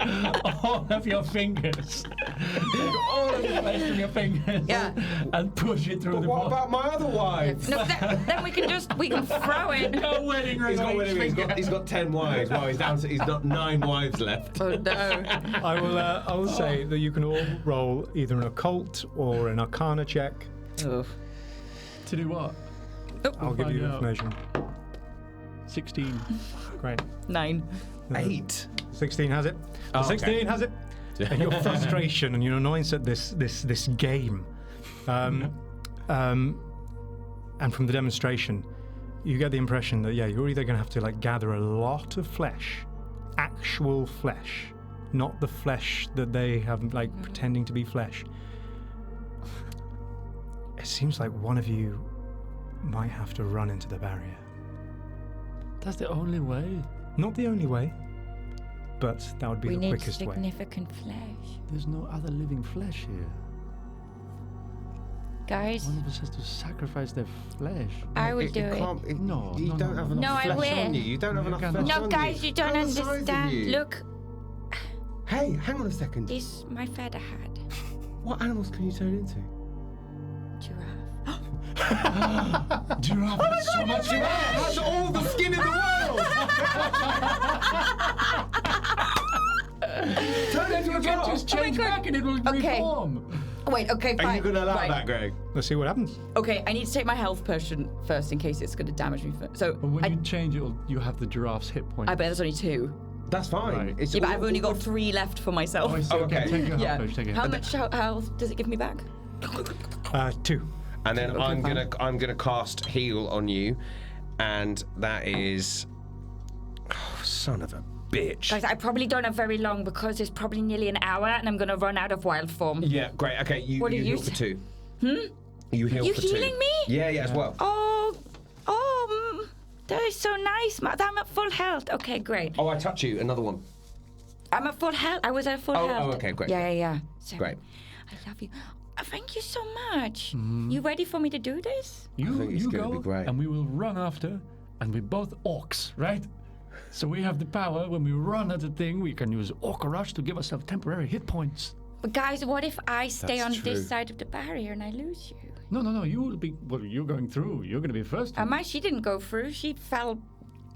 C: all of your fingers? Take all of the flesh from your fingers.
B: Yeah.
C: And push it through
D: But
C: the
D: what
C: ball.
D: about my other wives?
B: No, then we can throw it.
C: No wedding ring
D: He's got,
C: on
D: wait a
C: each
D: minute,
C: finger.
D: he's got 10 wives. Well, he's got 9 wives left.
B: Oh no.
A: I will say that you can all roll either an occult or an arcana check.
B: Ugh.
C: To do what?
A: I'll give you
C: find out.
A: information.
C: 16.
A: Great.
B: 9.
D: 8.
A: 16 has it.
D: Oh, okay.
A: 16 has it. And your frustration and your annoyance at this game, and from the demonstration, you get the impression that you're either going to have to gather a lot of flesh, actual flesh, not the flesh that they have pretending to be flesh. It seems like one of you might have to run into the barrier.
C: That's the only way.
A: Not the only way, but that would be
B: We
A: the
B: need
A: quickest way.
B: significant flesh.
C: There's no other living flesh here.
B: Guys,
C: One of us has to sacrifice their flesh.
B: I will
D: It
B: do it.
D: can't-
C: No,
D: you
C: no,
D: don't
C: no,
D: have
C: no.
D: enough
B: No, I
D: flesh
B: will.
D: on you. You don't have
C: You
D: enough
C: can't.
D: flesh
B: No,
D: on
B: guys, you don't
D: How the size of
B: understand.
D: you?
B: Look,
D: Hey, hang on a second.
B: this is my feather hat.
D: What animals can you turn into?
B: Giraffe.
C: Giraffe has so much
D: Giraffe has all the skin in the world! Turn into a
C: You can
D: giraffe!
C: just change
B: God.
C: back and it will
B: Okay.
C: reform.
B: Wait, okay, fine.
D: Are you gonna allow
B: Right.
D: that, Greg?
A: Let's see what happens.
B: Okay, I need to take my health potion first in case it's going to damage me. So,
C: But when
B: I
C: you change it, you have the giraffe's hit point.
B: bet there's only 2.
D: That's fine.
C: Right.
D: It's
B: Yeah, but
D: all-
B: I've only got 3 left for myself.
C: Oh, I see.
D: Oh,
C: Okay,
D: okay.
C: take your
B: Yeah.
C: health, take your
B: How
C: health.
B: much health does it give me back?
A: 2.
D: And then
C: Okay,
D: I'm gonna cast heal on you, and that is, son of a bitch.
B: Guys, I probably don't have very long because it's probably nearly an hour and I'm going to run out of wild form.
D: Yeah, great. Okay, you
B: What do
D: you
B: you
D: heal for
B: say?
D: 2. You heal
B: You
D: for 2.
B: healing me?
D: Yeah, as well.
B: Oh, That is so nice. I'm at full health. Okay, great.
D: Oh, I touch you. Another one.
B: I'm at full health. I was at full health.
D: Oh, okay, great.
B: Yeah. So,
D: Great.
B: I love you. Thank you so much. You ready for me to do this?
D: think it's
C: You
D: gonna
C: go,
D: be great.
C: and we will run after, and we're both orcs, right? So we have the power. When we run at the thing, we can use Orc Rush to give ourselves temporary hit points.
B: But guys, what if I stay
D: That's
B: on
D: true.
B: this side of the barrier and I lose you?
C: No. You will be. Well, you're going through. You're going to be first.
B: She didn't go through. She fell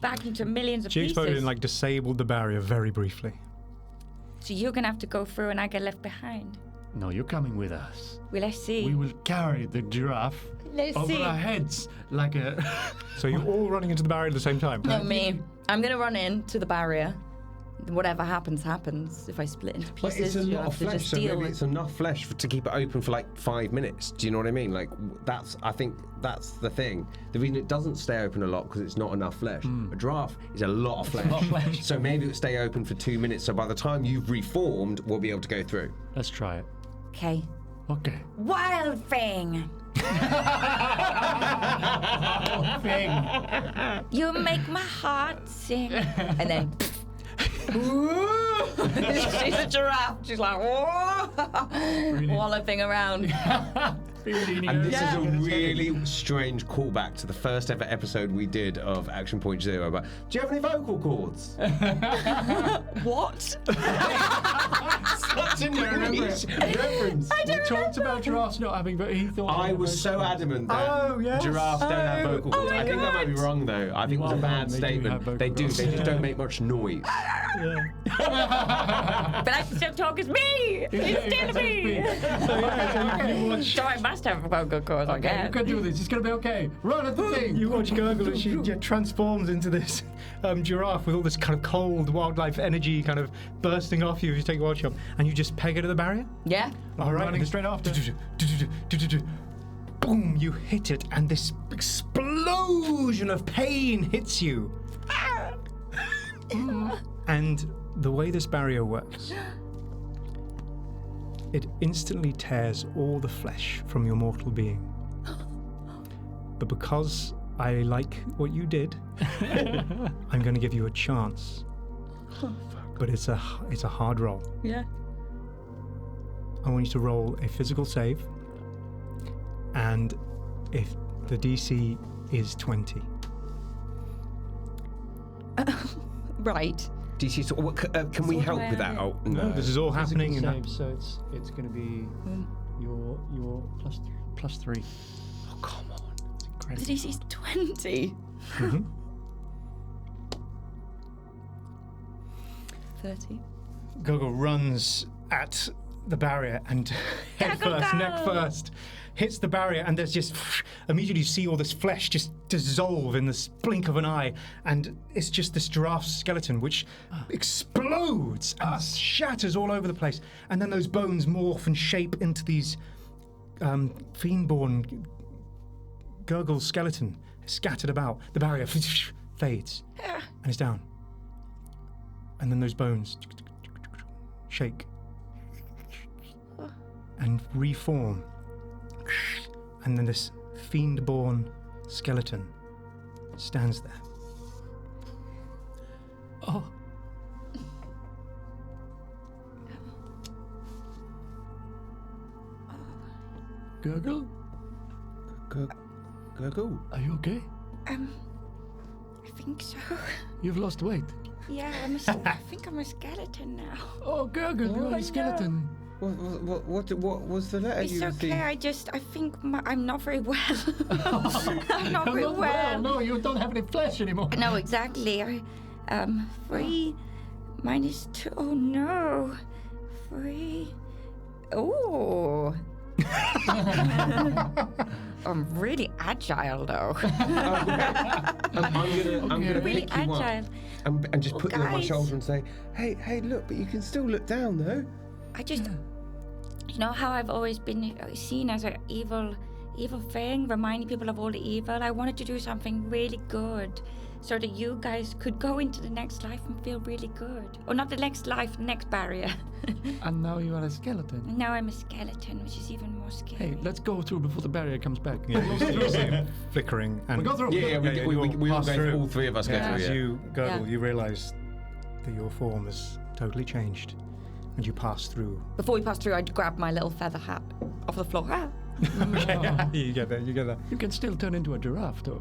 B: back into millions of
A: She
B: pieces.
A: exploded and like disabled the barrier very briefly.
B: So you're gonna have to go through and I get left behind.
C: No, you're coming with us.
B: Will I see?
C: We will carry the giraffe
B: Let's
C: over
B: see.
C: our heads like a.
A: So you're all running into the barrier at the same time.
B: Not me. I'm gonna run into the barrier. Whatever happens, happens. If I split into
D: But
B: pieces,
D: it's a
B: you
D: lot
B: have
D: of
B: to
D: flesh,
B: just
D: so
B: deal
D: maybe
B: with.
D: it's enough flesh to keep it open for like 5 minutes. Do you know what I mean? Like I think that's the thing. The reason it doesn't stay open a lot because it's not enough flesh. A giraffe is a lot of flesh. So maybe it'll stay open for 2 minutes. So by the time you've reformed, we'll be able to go through.
C: Let's try it.
B: Okay.
C: Okay.
B: Wild thing.
C: Thing.
B: You make my heart sing. And then. She's a giraffe. She's like, walloping around.
D: And this is a really strange callback to the first ever episode we did of Action Point Zero. But do you have any vocal cords?
B: What?
D: Such a niche reference.
C: We talked about giraffes not having, but he thought.
D: I was so adamant that giraffes don't have vocal cords. I think I might be wrong though. I think it was a bad
C: They do have
D: statement.
C: vocal
D: They do.
C: cords.
D: They just don't make much noise.
B: But I can still talk as me. It's still me. So I must have vocal cords, I
C: Okay,
B: guess.
C: you can do this. It's gonna be okay. Run at the thing.
A: You watch Gurgle as she transforms into this giraffe with all this kind of cold wildlife energy kind of bursting off you as you take a wild shot, and you just peg her to the barrier.
B: Yeah.
A: All right,
C: running
A: and
C: straight after.
A: Boom! You hit it, and this explosion of pain hits you. And the way this barrier works, it instantly tears all the flesh from your mortal being. But because I like what you did, I'm going to give you a chance. But it's a hard roll.
B: Yeah.
A: I want you to roll a physical save, and if the DC is 20.
B: Right.
D: DC, so can we
B: what
D: help
B: do I
D: with that?
B: have
D: Oh no.
A: This is all happening in that.
C: Save, so it's gonna be your plus 3.
D: Oh, come on.
C: It's
B: The DC's 20. 30.
A: Gogo runs at the barrier and head
B: Go, go,
A: first,
B: go.
A: neck first, hits the barrier, and there's just immediately you see all this flesh just dissolve in the blink of an eye, and it's just this giraffe skeleton which explodes and shatters all over the place, and then those bones morph and shape into these fiend-born gurgle skeleton scattered about. The barrier fades and it's down, and then those bones shake and reform, and then this fiend-born skeleton stands there.
C: Oh. Gurgle,
D: Gurgle.
C: are you okay?
B: I think so.
C: You've lost weight.
B: Yeah, I think I'm a skeleton now.
C: Oh, Gurgle, you're a skeleton.
D: What was the letter
B: It's
D: you
B: okay.
D: received?
B: I think I'm not very well. I'm not very well.
C: No, you don't have any flesh anymore.
B: No, exactly. 3 minus 2. Oh no. 3. Oh. I'm really agile though.
D: I'm gonna
B: Really
D: pick you up
B: agile.
D: and just put you on my
B: guys.
D: shoulder and say, hey, look, but you can still look down though.
B: I just, you know how I've always been seen as an evil thing, reminding people of all the evil. I wanted to do something really good so that you guys could go into the next life and feel really good. Or not the next life, the next barrier.
C: And now you are a skeleton.
B: And now I'm a skeleton, which is even more scary.
C: Hey, let's go through before the barrier comes back.
A: Yeah, you see him flickering. And
C: We go through.
D: We all
A: pass
D: go
A: through.
D: through. All three of us go
A: As
D: through.
A: you gurgle,
B: Yeah.
A: you realise that your form has totally changed, and you pass through.
B: Before we pass through, I'd grab my little feather hat off the floor. Ah.
A: You get there.
C: You can still turn into a giraffe, though.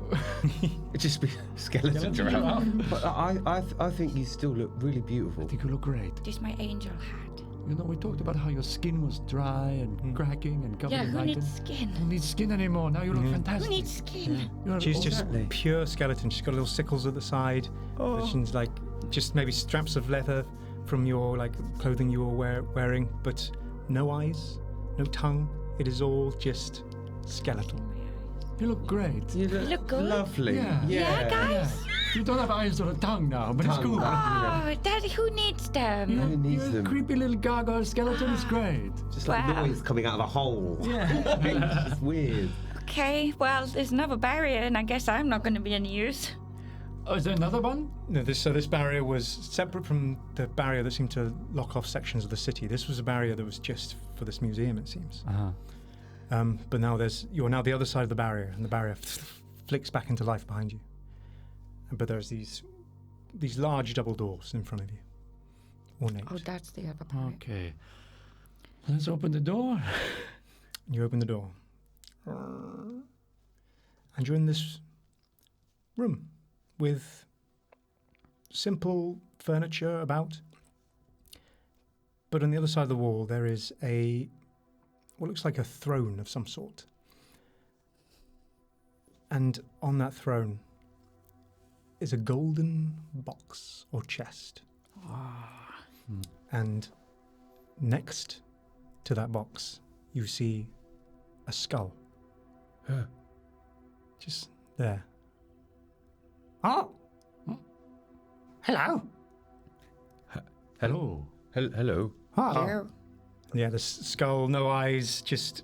D: It'd just be skeleton giraffe. But I think you still look really beautiful.
C: I think you look great.
B: This is my angel hat.
C: You know, we talked about how your skin was dry and cracking and covered
B: Yeah,
C: in
B: who
C: writing.
B: needs skin?
C: You don't need skin anymore. Now you look fantastic.
B: Who needs skin?
C: You're
A: She's
C: all-
A: just
D: Exactly.
A: pure skeleton. She's got little sickles at the side. She's like just maybe straps of leather from your like clothing you were wearing, but no eyes, no tongue. It is all just skeletal.
C: You look great.
D: You
B: look good.
D: lovely.
C: Yeah.
B: Yeah, guys.
C: You don't have eyes or a tongue now, but it's
D: Tongue.
C: cool.
B: Oh, Daddy, who needs them?
C: Yeah,
D: Who needs
C: your
D: them?
C: creepy little gargoyle skeleton is great.
D: Just like
B: Wow.
D: noise coming out of a hole.
C: Yeah.
D: It's just weird.
B: Okay, well, there's another barrier, and I guess I'm not going to be any use.
C: Oh, is there another one?
A: No, this barrier was separate from the barrier that seemed to lock off sections of the city. This was a barrier that was just for this museum, it seems. But now you're now the other side of the barrier, and the barrier flicks back into life behind you. But there's these large double doors in front of you, ornate.
B: Oh, that's the other part.
C: Okay. Let's open the door.
A: You open the door, and you're in this room with simple furniture about. But on the other side of the wall, there is what looks like a throne of some sort. And on that throne is a golden box or chest. And next to that box, you see a skull. Just there. Oh! Hello!
C: Hello.
D: Hello.
A: Oh.
B: Hello.
A: Yeah, the skull, no eyes, just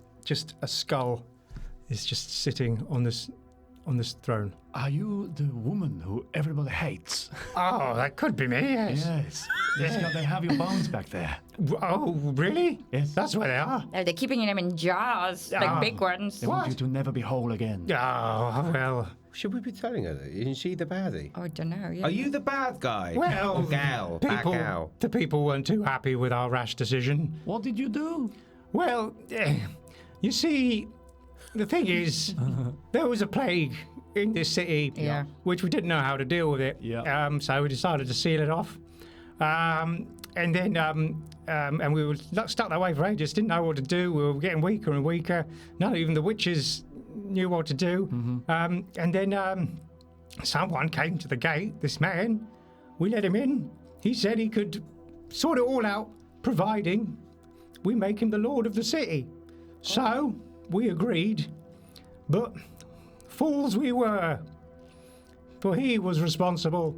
A: a skull is just sitting on this throne.
C: Are you the woman who everybody hates?
A: Oh, that could be me, yes.
C: Yes, they have your bones back there.
A: Oh, really?
C: Yes.
A: That's where they are.
B: They're keeping them in jars,
A: Ah.
B: like big ones.
C: They want you to never be whole again.
A: Oh, well.
D: Should we be telling her that? Isn't she the baddie?
B: Oh, I don't know. Yeah.
D: Are you the bad guy?
A: Well,
D: or gal? Bad gal.
A: the people weren't too happy with our rash decision.
C: What did you do?
A: Well, you see, the thing is, there was a plague in this city,
B: Yeah.
A: which we didn't know how to deal with it.
C: Yeah.
A: So we decided to seal it off. And then, and we were stuck that way for ages, didn't know what to do. We were getting weaker and weaker. Not even the witches knew what to do. And then someone came to the gate, this man. We let him in. He said he could sort it all out, providing we make him the lord of the city. So we agreed, but fools we were, for he was responsible.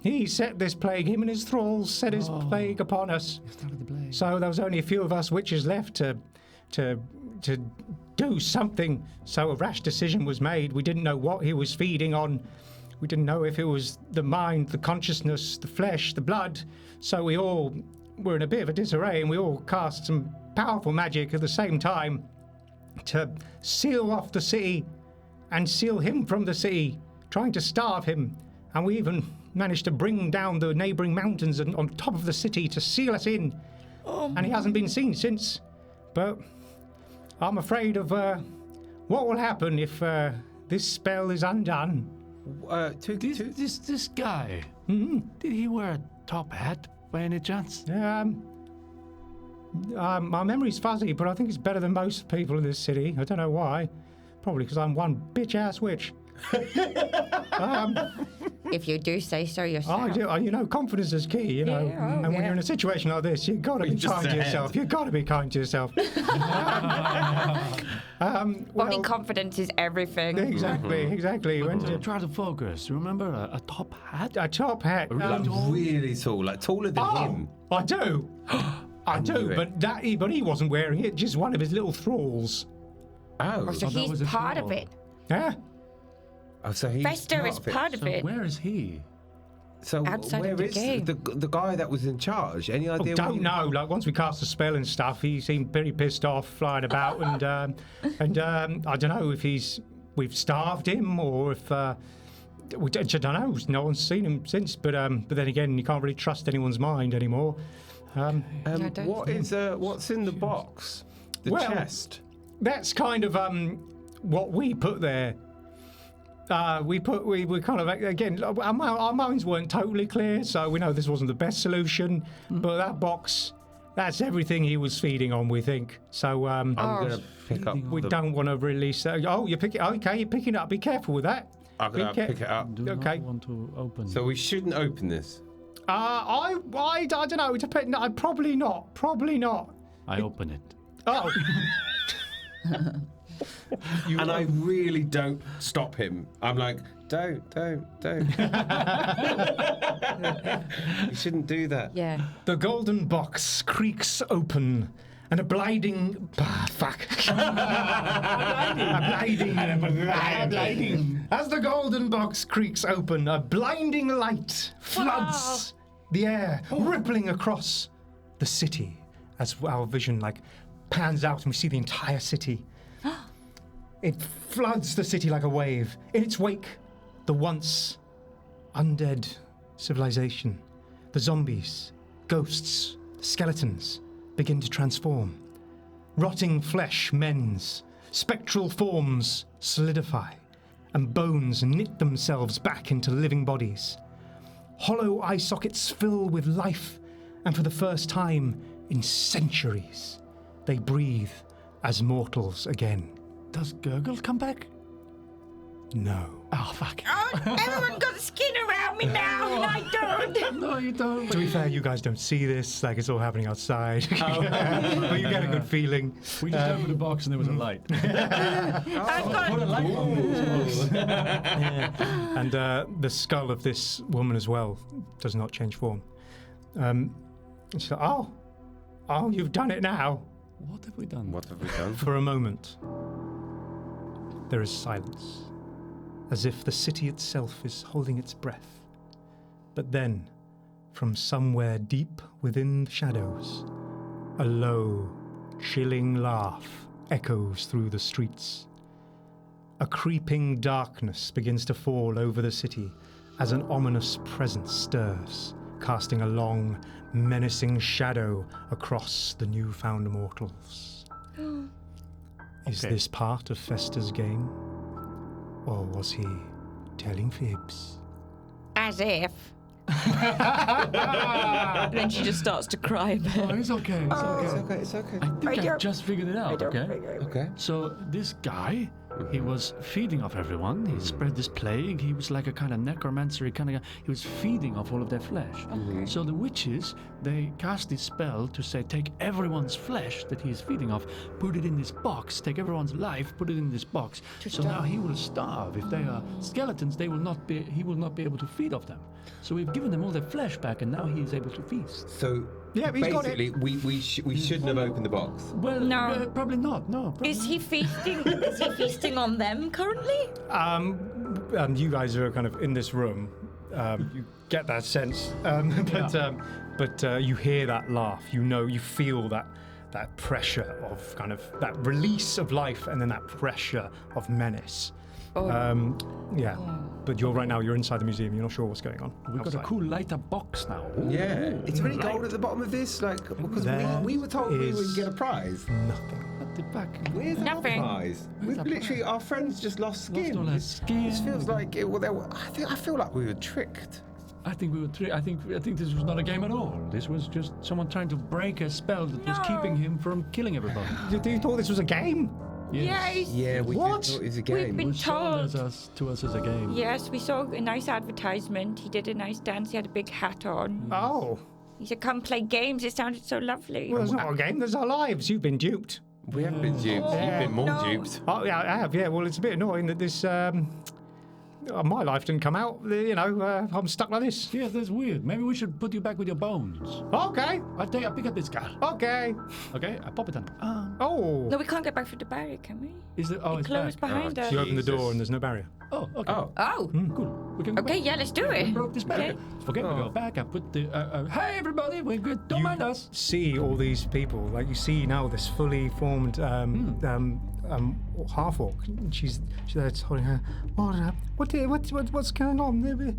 A: He set this plague, him and his thralls set his plague upon us.
C: Started the blade.
A: So there was only a few of us witches left to do something. So a rash decision was made. We didn't know what he was feeding on. We didn't know if it was the mind, the consciousness, the flesh, the blood. So we all were in a bit of a disarray, and we all cast some powerful magic at the same time to seal off the city and seal him from the city, trying to starve him. And we even managed to bring down the neighbouring mountains and on top of the city to seal us in. And he hasn't been seen since. But I'm afraid of what will happen if this spell is undone.
C: This guy, did he wear a top hat by any chance?
A: My memory's fuzzy, but I think it's better than most people in this city. I don't know why. Probably because I'm one bitch-ass witch.
B: If you do say so yourself.
A: I do. Confidence is key, you know.
B: Yeah,
A: and when you're in a situation like this, you've got to be
D: just
A: kind to
D: ahead.
A: yourself. You've got to be kind to yourself.
B: Body confidence is everything.
A: Exactly. When
C: Try to focus. Remember a top hat?
A: a top hat.
D: Like really tall, like taller than him.
A: I do. I
D: knew
A: do,
D: it.
A: but he wasn't wearing it. Just one of his little thralls.
D: Oh.
B: So
C: that
B: he's
C: was a
B: part of
C: troll.
B: it.
A: Yeah.
D: Oh, so he's
B: Fester is part of
C: So
B: it.
C: where is he?
D: So
B: outside
D: where
B: of the
D: is
B: game.
D: the guy that was in charge? Any idea? where
A: Don't
D: he-
A: know. Like once we cast the spell and stuff, he seemed pretty pissed off, flying about, and I don't know if we've starved him or if I don't know. No one's seen him since. But then again, you can't really trust anyone's mind anymore.
D: What's in the box? The
A: Well,
D: chest.
A: That's kind of what we put there. We kind of, again, our minds weren't totally clear, so we know this wasn't the best solution. But that box, that's everything he was feeding on, we think. So
D: I'm gonna pick up.
A: we don't want to release that. Oh, you pick it. Okay, you're picking it up. Be careful with that.
D: I'm gonna
A: Be
D: pick it up.
C: Do
A: Okay.
C: not want to open.
D: So we shouldn't open this.
A: I don't know. It depends. No, probably not. Probably not.
C: I open it.
A: Oh.
D: And I really don't stop him. I'm like, don't. You shouldn't do that.
B: Yeah.
A: The golden box creaks open, and a blinding. Fuck. A blinding. As the golden box creaks open, a blinding light floods the air, rippling across the city. As our vision pans out, and we see the entire city. It floods the city like a wave. In its wake, the once undead civilization, the zombies, ghosts, skeletons begin to transform. Rotting flesh mends, spectral forms solidify, and bones knit themselves back into living bodies. Hollow eye sockets fill with life, and for the first time in centuries, they breathe as mortals again.
C: Does Gurgle come back?
A: No.
C: Oh, fuck.
B: Oh, everyone got skin around me now, and I don't.
C: No, you don't.
A: To be fair, you guys don't see this, it's all happening outside. But you get a good feeling.
C: We just opened the box and there was a light.
B: I've got
C: Put a light on it.
A: And the skull of this woman as well does not change form. She's like, oh, you've done it now.
C: What have we done?
D: What have we done?
A: For a moment, there is silence, as if the city itself is holding its breath. But then, from somewhere deep within the shadows, a low, chilling laugh echoes through the streets. A creeping darkness begins to fall over the city as an ominous presence stirs, casting a long, menacing shadow across the newfound mortals. Is
C: Okay.
A: this part of Fester's game? Or was he telling fibs?
B: as if. Then she just starts to cry a bit.
C: Oh, it's okay. It's okay.
D: It's okay.
C: I think I just figured it out, okay?
D: Okay.
C: So this guy, he was feeding off everyone. He spread this plague. He was like a kind of necromancer kind of guy. He was feeding off all of their flesh. So the witches, they cast this spell to say, take everyone's flesh that he is feeding off, put it in this box, take everyone's life, put it in this box. So now he will starve. If they are skeletons, he will not be able to feed off them. So we've given them all their flesh back, and now he is able to feast.
D: So
A: Yeah, he's got it.
D: basically, we shouldn't have opened the box.
C: Well,
B: No.
C: probably not. No. Probably
B: Is he feasting? Is he feasting on them currently?
A: You guys are kind of in this room. You get that sense, but you hear that laugh. You feel that pressure of kind of that release of life, and then that pressure of menace. Yeah. But you're inside the museum. You're not sure what's going on.
C: We've got a
A: outside.
C: cool light up box now.
D: Yeah. Is there any gold at the bottom of this? Because we were told we would
A: is
D: get a prize.
A: Nothing.
C: At the back.
D: Where's our
B: Nothing.
D: prize? We've
C: our
D: literally, our friends just lost skin.
C: all our skin.
D: This feels like I feel like we were tricked.
C: I think we were. I think this was not a game at all. This was just someone trying to break a spell that was
B: No.
C: keeping him from killing everybody.
A: You thought this was a game?
B: Yes.
D: Yeah, we
A: What?
D: did thought it was a
B: We've
D: game.
B: been
C: It was shown
B: told.
C: to us as a game.
B: Yes, we saw a nice advertisement. He did a nice dance. He had a big hat on.
A: Oh.
B: He said, "Come play games." It sounded so lovely.
A: Well, it's not a game. There's our lives. You've been duped.
D: We haven't been duped. You've been more
B: no.
D: duped.
A: Oh, yeah, I have. Yeah. Well, it's a bit annoying that this my life didn't come out. I'm stuck like this.
C: Yeah, that's weird. Maybe we should put you back with your bones.
A: Okay.
C: I pick up this card.
A: Okay.
C: Okay, I pop it on.
A: Oh.
B: No, we can't get back through the barrier, can we?
C: Is it? Oh,
B: It
C: it's
B: closed
C: back.
B: behind us.
A: You open the door
D: Jesus.
A: and there's no barrier.
C: Oh, okay.
D: Oh.
B: Oh.
C: Cool. We can go
B: Okay,
C: back.
B: yeah, let's do it.
C: Broke this barrier.
B: Okay.
C: We go back. I put the. Hey, everybody, we're good. Don't
A: You
C: mind us.
A: see all these people, like you see now this fully formed half-orc. She's there holding her. What's going on?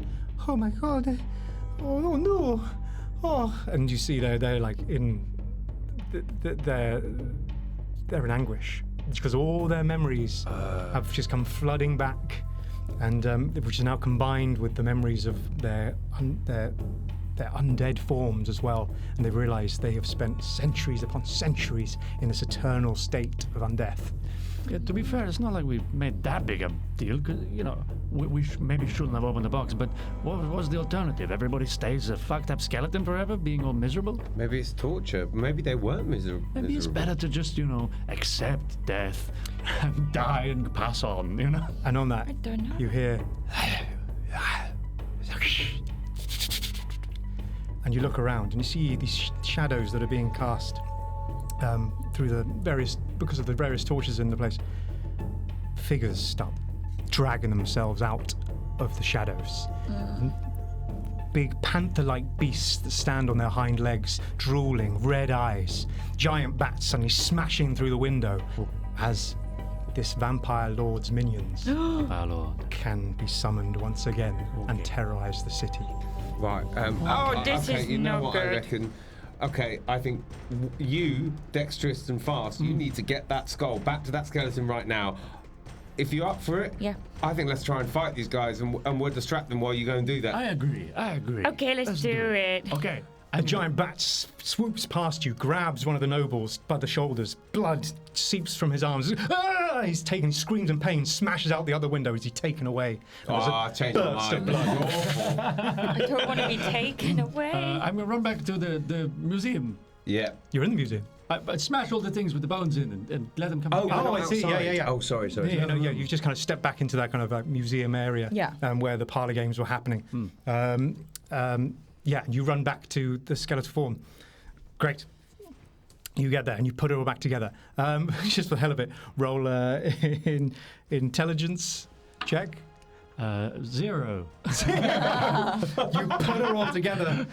A: Oh my God! Oh no! Oh, and you see they're like in, they're in anguish because all their memories have just come flooding back, and which is now combined with the memories of their undead forms as well, and they realise they have spent centuries upon centuries in this eternal state of undeath.
C: Yeah, to be fair, it's not like we made that big a deal, because, we maybe shouldn't have opened the box, but what was the alternative? Everybody stays a fucked up skeleton forever, being all miserable?
D: Maybe it's torture. Maybe they weren't miserable.
C: Maybe it's better to just, accept death and die and pass on,
A: And on that,
B: I don't know.
A: you hear, and you look around and you see these shadows that are being cast through because of the various torches in the place. Figures start dragging themselves out of the shadows. Big panther-like beasts that stand on their hind legs, drooling, red eyes. Giant bats suddenly smashing through the window as this vampire lord's minions
C: Our Lord.
A: can be summoned once again and terrorize the city.
D: Right.
B: This
D: okay,
B: is
D: you know
B: no
D: what I
B: good.
D: reckon? Okay, I think you, dexterous and fast, you need to get that skull back to that skeleton right now. If you're up for it,
B: Yeah.
D: I think let's try and fight these guys, and we'll distract them while you go and do that.
C: I agree.
B: Okay, let's do it.
C: Okay.
A: A giant bat swoops past you, grabs one of the nobles by the shoulders. Blood seeps from his arms. Ah! He's taken, screams in pain, smashes out the other window as he's taken away. And there's a
D: Change my
A: burst of
D: mind.
A: blood.
D: Awful.
B: I don't want to be taken away.
C: I'm going to run back to the museum.
D: Yeah.
A: You're in the museum.
C: I smash all the things with the bones in and let them come
D: Oh,
C: back.
A: I see. Yeah.
D: Oh, sorry.
A: Yeah, you've just kind of stepped back into that kind of like museum area where the parlor games were happening. You run back to the skeletal form. Great. You get there and you put it all back together. Just for the hell of it, roll in intelligence check.
C: 0.
A: You put her all together,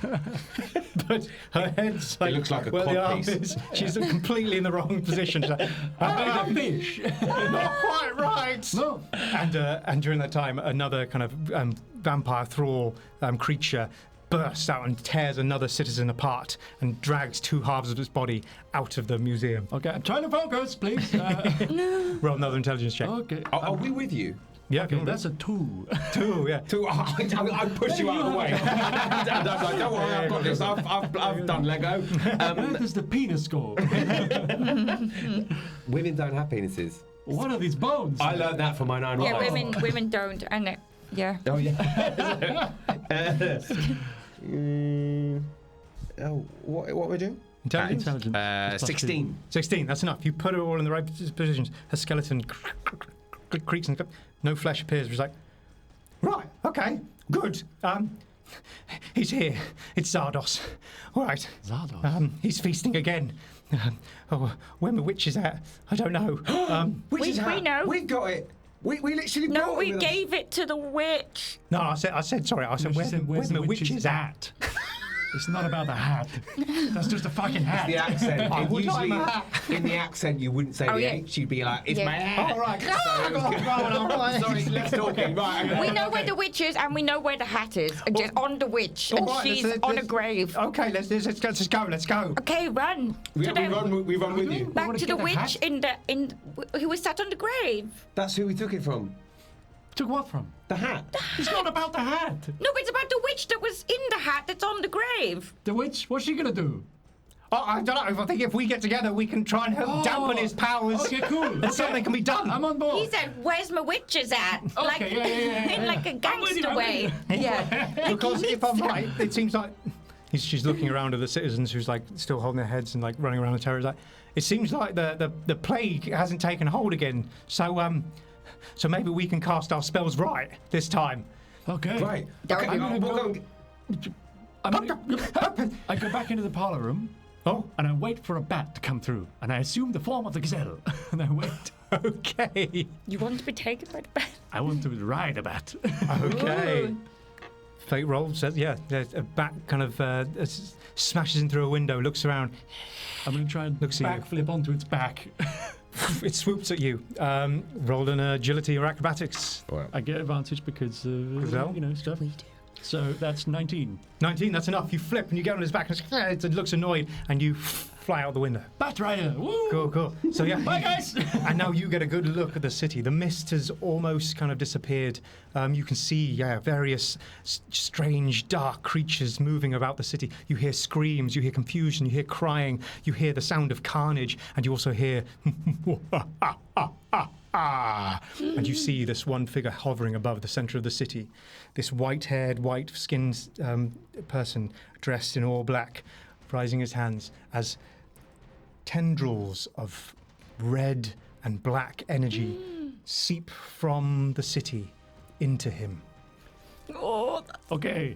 A: but her head's like,
D: It looks like a
A: where the arm
D: codpiece.
A: is. She's completely in the wrong position. She's like,
C: I made a fish.
A: not quite right.
C: No.
A: And during that time, another kind of vampire thrall creature bursts out and tears another citizen apart and drags two halves of its body out of the museum.
C: Okay, I'm trying to focus, please.
A: Roll another intelligence check.
C: Okay.
D: Are we with you?
A: Yeah,
C: Okay, that's a 2.
A: two. Yeah.
D: I push you out of the way. Don't worry, I've got this. I've done Lego.
C: Where does the penis go?
D: Women don't have penises.
C: What are these bones?
D: I learned that from my 9
B: Yeah,
D: lives.
B: women don't, and yeah.
D: Oh yeah. What are we doing?
A: Intelligence?
C: Intelligence.
D: 16.
A: 16, that's enough. You put her all in the right positions. Her skeleton creaks and no flesh appears. It's like, right, okay, good. He's here. It's Zardos. All right.
C: Zardos?
A: He's feasting again. Where my witch is at, I don't know.
B: We know.
D: We've got it. We literally
B: No,
D: brought
B: we
D: it with us.
B: gave it to the witch.
A: No, I said sorry. I said, where's my witch is at?
C: It's not about the hat. That's just a fucking hat.
D: The accent.
A: I would like
D: Usually,
A: my hat.
D: in the accent, you wouldn't say the
B: yeah.
D: H. You'd be like, "It's
B: Yeah.
D: my hat."
A: All right.
D: Sorry, sorry, let's talking. Right. Okay.
B: We know where the witch is, and we know where the hat is. Just on the witch, and
A: All right,
B: she's
A: let's-
B: on a
A: let's-
B: grave.
A: Okay, let's go. Let's go.
B: Okay, run.
D: We
B: to them.
D: run with you.
B: Back
C: wanna
B: to the
C: get a
B: witch
C: hat?
B: who was sat on the grave.
D: That's who we took it from.
C: Took what from?
D: The hat.
C: It's not about the hat.
B: No, but it's about the witch that was in the hat that's on the grave.
C: The witch, what's she gonna do?
A: Oh, I don't know. I think if we get together, we can try and help dampen his powers.
C: Okay, cool.
A: And something can be done.
C: I'm on board.
B: He said, "Where's my witches at?" Like
C: yeah.
B: in like a
C: I'm with you,
B: gangster
C: I'm with
B: way.
C: you.
B: Yeah.
A: Because if I'm right, it seems like she's looking around at the citizens who's like still holding their heads and like running around in terror. Like, it seems like the plague hasn't taken hold again. So So maybe we can cast our spells right this time.
C: Okay.
D: Right.
B: That
D: Okay,
B: would be
D: we'll go.
C: I go back into the parlor room.
A: Oh,
C: And I wait for a bat to come through, and I assume the form of the gazelle. And I wait.
A: okay.
B: You want to be taken by the bat?
C: I want to ride a bat.
A: Okay.
B: Ooh.
A: Fate roll says, there's a bat kind of smashes in through a window, looks around.
C: I'm going to try and
A: Looks at you.
C: backflip onto its back.
A: It swoops at you. Roll an agility or acrobatics.
D: Wow.
C: I get advantage because,
A: Gazelle?
C: stuff.
B: We do.
C: So that's 19.
A: 19, that's enough. You flip and you get on his back and it looks annoyed and you fly out the window.
C: Bat rider! Woo!
A: Cool. So yeah.
C: Bye, guys!
A: And now you get a good look at the city. The mist has almost kind of disappeared. You can see, various strange, dark creatures moving about the city. You hear screams, you hear confusion, you hear crying, you hear the sound of carnage, and you also hear and you see this one figure hovering above the center of the city. This white-haired, white-skinned person dressed in all black, raising his hands as tendrils of red and black energy seep from the city into him.
B: Oh,
C: Okay.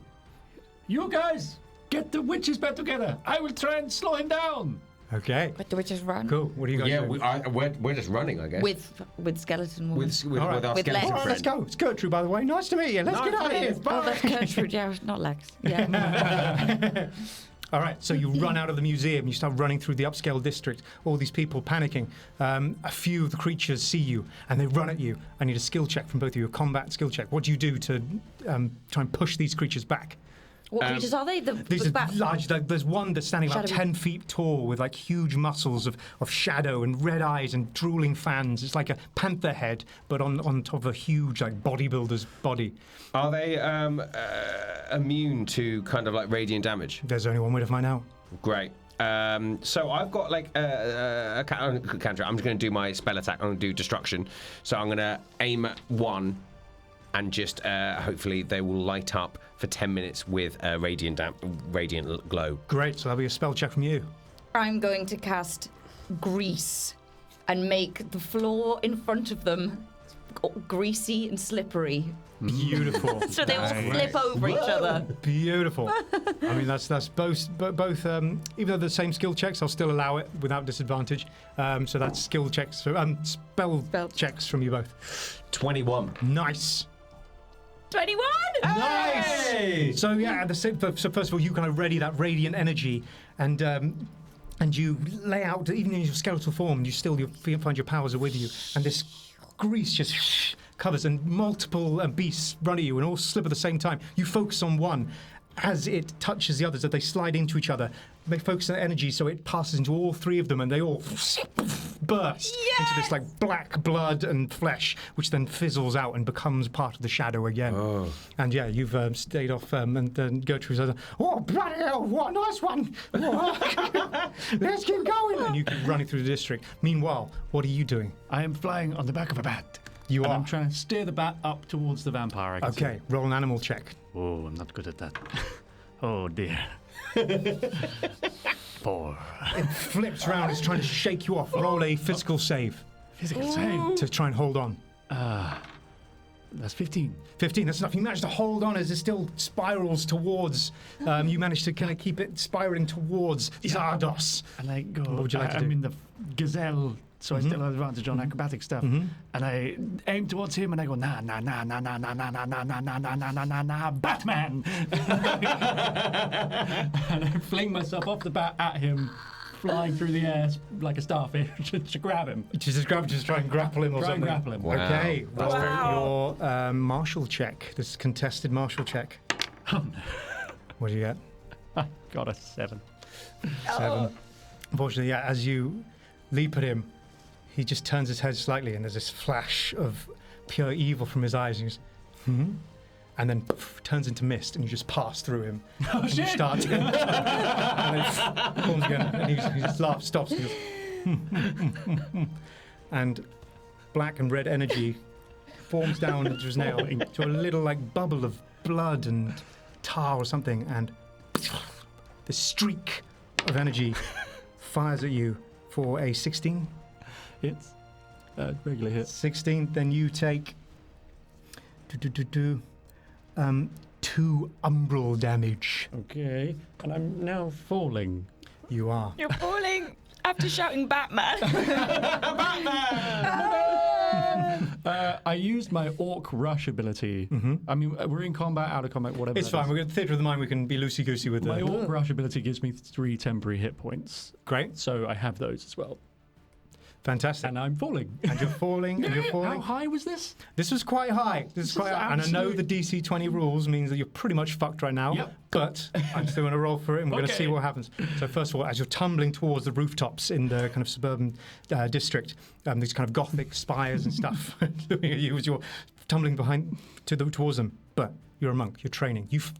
C: You guys, get the witches back together. I will try and slow him down.
A: Okay,
B: but do we just run?
A: cool. What are you guys
D: Yeah,
A: doing?
D: we're just running, I guess.
B: With skeleton woman.
D: with
A: All right.
D: our
B: With
D: skeleton
B: legs.
A: All right, let's
D: friend.
A: go. It's Gertrude, by the way. Nice to meet you. Let's
D: Nice
A: get out
D: to
A: of
D: meet
A: here.
D: you.
B: Oh, that's Gertrude. Yeah, not legs. Yeah.
A: All right, so you run out of the museum. You start running through the upscale district. All these people panicking. A few of the creatures see you, and they run at you. I need a skill check from both of you, a combat skill check. What do you do to try and push these creatures back?
B: What creatures are they?
A: These
B: The
A: are
B: bat.
A: large. There's one that's standing about
B: Shadowy.
A: 10 feet tall with like huge muscles of shadow and red eyes and drooling fans. It's like a panther head, but on top of a huge like bodybuilder's body.
D: Are they immune to kind of like radiant damage?
A: There's only one way to find out.
D: Great. So I've got like a counter. I'm just going to do my spell attack. I'm going to do destruction. So I'm going to aim at one, and just hopefully they will light up for 10 minutes with a radiant glow.
A: Great, so that'll be a spell check from you.
B: I'm going to cast grease and make the floor in front of them greasy and slippery,
A: Beautiful.
B: so they all flip over each other.
A: Beautiful. I mean, that's both. Even though the same skill checks, I'll still allow it without disadvantage. So that's skill checks, spell checks from you both.
D: 21.
A: Nice.
B: 21.
A: Nice. So yeah, so first of all, you kind of ready that radiant energy, and you lay out, even in your skeletal form, you find your powers are with you, and this grease just covers, and multiple beasts run at you and all slip at the same time. You focus on one. As it touches the others, that they slide into each other, they focus on energy so it passes into all three of them, and they all burst into this like black blood and flesh, which then fizzles out and becomes part of the shadow again.
D: Oh.
A: And yeah, you've stayed off, and then Gertrude says, "Oh bloody hell, what a nice one! Let's keep going!" And you keep running through the district. Meanwhile, what are you doing?
C: I am flying on the back of a bat.
A: You
C: and
A: are.
C: I'm trying to steer the bat up towards the vampire. I can
A: Okay, roll an animal check.
C: see. Oh, I'm not good at that. Oh dear. 4.
A: It flips around, it's trying to shake you off. Roll a physical save
C: Physical save.
A: to try and hold on.
C: That's 15.
A: 15, that's enough. You manage to hold on as it still spirals towards. You manage to kind of keep it spiraling towards Zardos.
C: And I go.
A: What would you like to
C: I'm
A: do?
C: in the gazelle, so I still have advantage on acrobatic stuff. And I aim towards him, and I go nah, Batman. And I fling myself off the bat at him, flying through the air like a starfish to grab him.
A: Just try and grapple him or
C: Try and
A: something.
C: grapple him.
D: Wow.
A: Okay,
D: That's
A: roll your martial check. This is contested martial check. What do you get?
C: I got a 7.
A: 7. Unfortunately, yeah, as you leap at him, he just turns his head slightly, and there's this flash of pure evil from his eyes. And he goes, and then turns into mist, and you just pass through him.
C: Oh
A: And you
C: shit!
A: start again. And then forms again, and he just laughs, stops, and goes, and black and red energy forms down into his nail into a little like bubble of blood and tar or something, and the streak of energy fires at you for a 16.
C: It's Regular hit.
A: 16. Then you take 2 umbral damage.
C: Okay. And I'm now falling.
A: You are.
B: You're falling after shouting Batman.
C: I used my Orc Rush ability. I mean, we're in combat, out of combat, whatever.
A: It's fine. We're at the theatre of the mind. We can be loosey-goosey with
C: My
A: the...
C: Orc Rush ability gives me 3 temporary hit points.
A: Great.
C: So I have those as well.
A: Fantastic.
C: And I'm falling.
A: And you're falling, and you're
C: How
A: falling.
C: high was this?
A: This was quite high. This is quite high. And I know the DC20 rules means that you're pretty much fucked right now.
C: Yep.
A: But I'm still going to roll for it, and we're going to see
C: Okay.
A: what happens. So first of all, as you're tumbling towards the rooftops in the kind of suburban district, these kind of gothic spires and stuff looking at you as you're tumbling towards them. But you're a monk. You're training. You've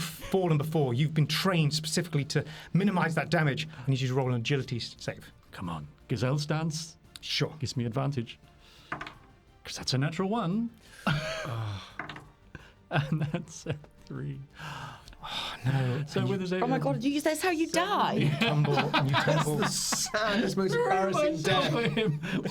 A: fallen before. You've been trained specifically to minimize that damage. I need you to roll an agility save.
C: Come on. Gazelle stance
A: Sure.
C: gives me advantage. Because that's a natural 1. And that's a 3.
A: No.
C: So with his
B: Oh my god, that's how you die.
A: Tumble and you tumble.
D: Saddest, most embarrassing death.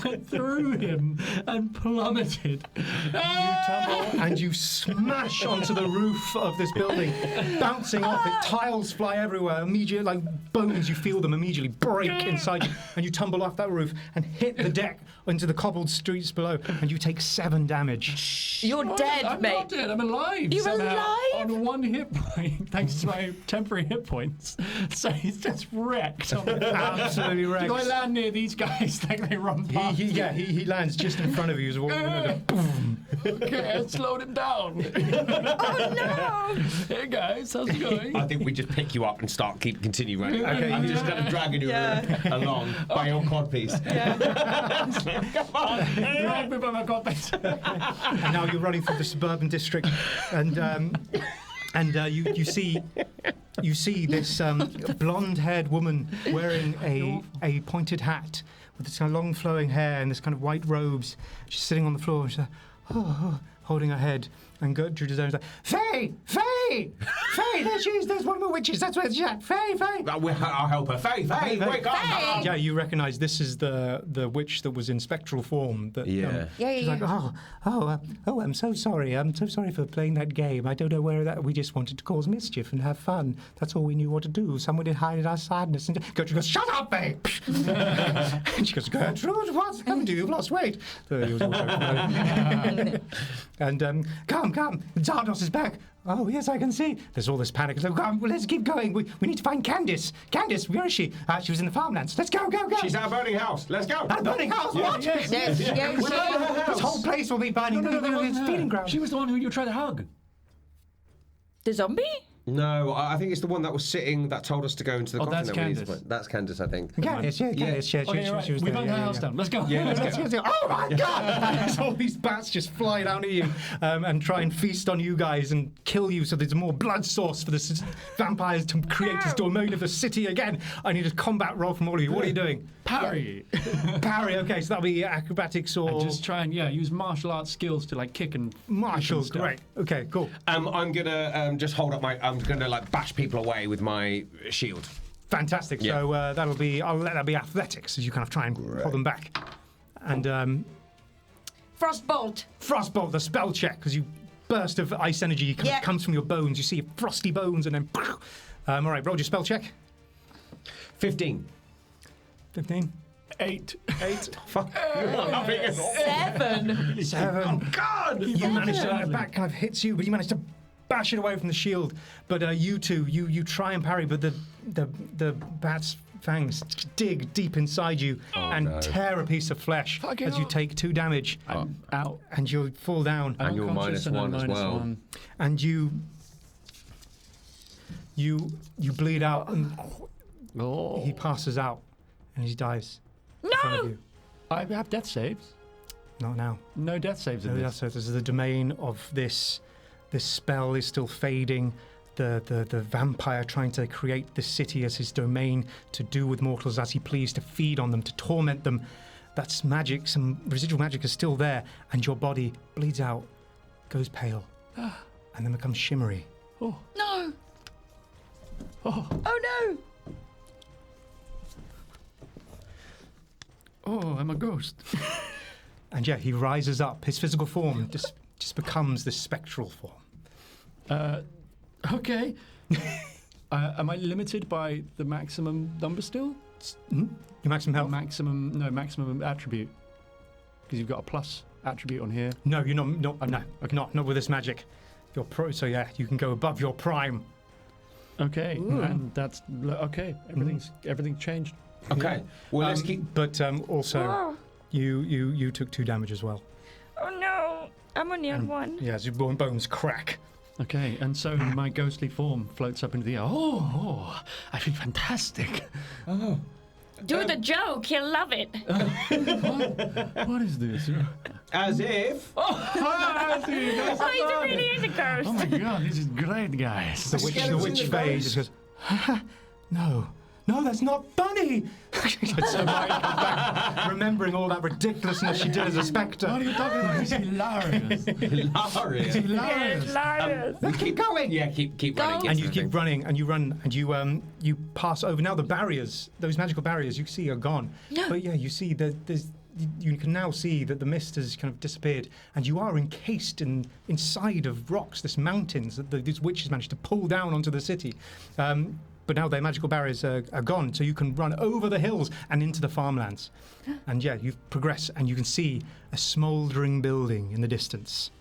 C: Went through him and plummeted.
A: And you smash onto the roof of this building, bouncing off it. Tiles fly everywhere. Immediately, like bones, you feel them immediately break inside you, and you tumble off that roof and hit the deck into the cobbled streets below, and you take 7 damage.
B: You're dead,
C: I'm
B: mate.
C: not dead. I'm alive.
B: You're
C: somehow,
B: alive?
C: on 1 hit point, thanks to my temporary hit points. So he's just wrecked.
A: Absolutely wrecked.
C: Do I land near these guys like they run past?
A: He lands just in front of you. He's walking, boom.
C: Okay, I slowed him down.
B: Oh no!
C: Hey guys, how's it going?
D: I think we just pick you up and continue running.
A: Okay,
D: I'm just kind of dragging you along by your codpiece.
C: Come on, drag me by my codpiece.
A: And now you're running through the suburban district, and you see this blonde-haired woman wearing a pointed hat with this kind of long flowing hair and this kind of white robes. She's sitting on the floor, and she's like, holding her head. And Gertrude is there and she's like, Faye! Faye! Faye! There she is! There's one of the witches! That's where she's at! Faye! Faye!
D: I'll help her. Faye, wake up!
A: Yeah, you recognise this is the witch that was in spectral form. That,
D: Yeah.
A: She's like, I'm so sorry. I'm so sorry for playing that game. I don't know where that. We just wanted to cause mischief and have fun. That's all we knew what to do. Someone did hide our sadness. And Gertrude goes, shut up, babe! And she goes, Gertrude, what's happened to you? You've lost weight. So he was also and come, Zardos is back. Oh, yes, I can see. There's all this panic. So, come, let's keep going. We need to find Candace. Candace, where is she? She was in the farmlands. Let's go.
D: She's at a burning house. Let's go.
A: At a burning house? What?
B: Yes.
A: This whole place will be burning. It's feeding ground.
C: She was the one who you tried to hug.
B: The zombie?
D: No, I think it's the one that was sitting that told us to go into the coffin.
C: that's
D: that we needed to
C: Candace.
D: put. That's Candace, I think.
A: Candace, Candace.
C: Okay, right.
A: She was
C: We
A: there.
C: burned her house down. Let's go.
D: Yeah, let's go.
A: Oh my God! There's all these bats just fly down at you and try and feast on you guys and kill you. So there's more blood source for the vampires to create this domain of the city again. I need a combat roll from all of you. What are you doing?
C: Parry.
A: Parry. Okay, so that'll be acrobatics or
C: And just try and use martial arts skills to like kick and
A: martial.
C: and stuff.
A: Great. Okay, cool.
D: I'm gonna just hold up I'm gonna like bash people away with my shield.
A: Fantastic.
D: Yeah.
A: So I'll let that be athletics as you kind of try and hold them back. And
B: Frostbolt.
A: Frostbolt, the spell check, because you burst of ice energy kind of comes from your bones. You see frosty bones, and then all right, roll your spell check.
D: 15.
A: 15.
C: 8.
D: Fuck.
B: 7.
A: 7.
D: Oh God!
A: You manage to the back kind of hits you, but you manage to bash it away from the shield. But you two, you try and parry, but the bat's fangs dig deep inside you and tear a piece of flesh as you take 2 damage.
C: I'm out.
A: And you fall down.
D: And you're
C: Unconscious
D: -1 as
C: I'm
D: well.
C: -1.
A: And you bleed out, and he passes out, and he dies in front of you.
C: I have death saves.
A: Not now.
C: No death saves in
A: No,
C: this.
A: so this is the domain of this. This spell is still fading. The vampire trying to create this city as his domain to do with mortals as he pleased, to feed on them, to torment them. That's magic. Some residual magic is still there, and your body bleeds out, goes pale, and then becomes shimmery.
C: Oh.
B: No.
C: Oh.
B: Oh no.
C: Oh, I'm a ghost.
A: And yeah, he rises up. His physical form just becomes this spectral form.
C: Okay. Am I limited by the maximum number still?
A: Your maximum health?
C: Maximum attribute. Because you've got a plus attribute on here.
A: No, you're not. Okay. Not with this magic. You're pro, so yeah, you can go above your prime.
C: Okay, and that's okay. Everything's changed.
D: Okay.
A: Yeah.
D: Well, let's keep.
A: But also, you took 2 damage as well.
B: Oh no, I'm only on 1.
A: Yeah, as your bones crack.
C: Okay, and so my ghostly form floats up into the air. Oh, I feel fantastic.
B: Do the joke, he'll love it.
C: What is this?
D: As if.
B: Oh, he really is a ghost.
C: Oh my god, this is great, guys.
A: The witch fades. Just goes, no, that's not Bunny. So Mike comes back, remembering all that ridiculousness she did as a spectre.
C: What are you talking about? It's hilarious.
D: Hilarious.
C: Hilarious.
A: Let's keep going.
D: Yeah, keep running.
A: And you keep running, and you run, and you pass over. Now the barriers, those magical barriers, you see are gone.
B: No.
A: But yeah, you see that you can now see that the mist has kind of disappeared, and you are encased inside of rocks, this mountains that these witches managed to pull down onto the city. But now their magical barriers are gone, so you can run over the hills and into the farmlands. And yeah, you progress, and you can see a smouldering building in the distance.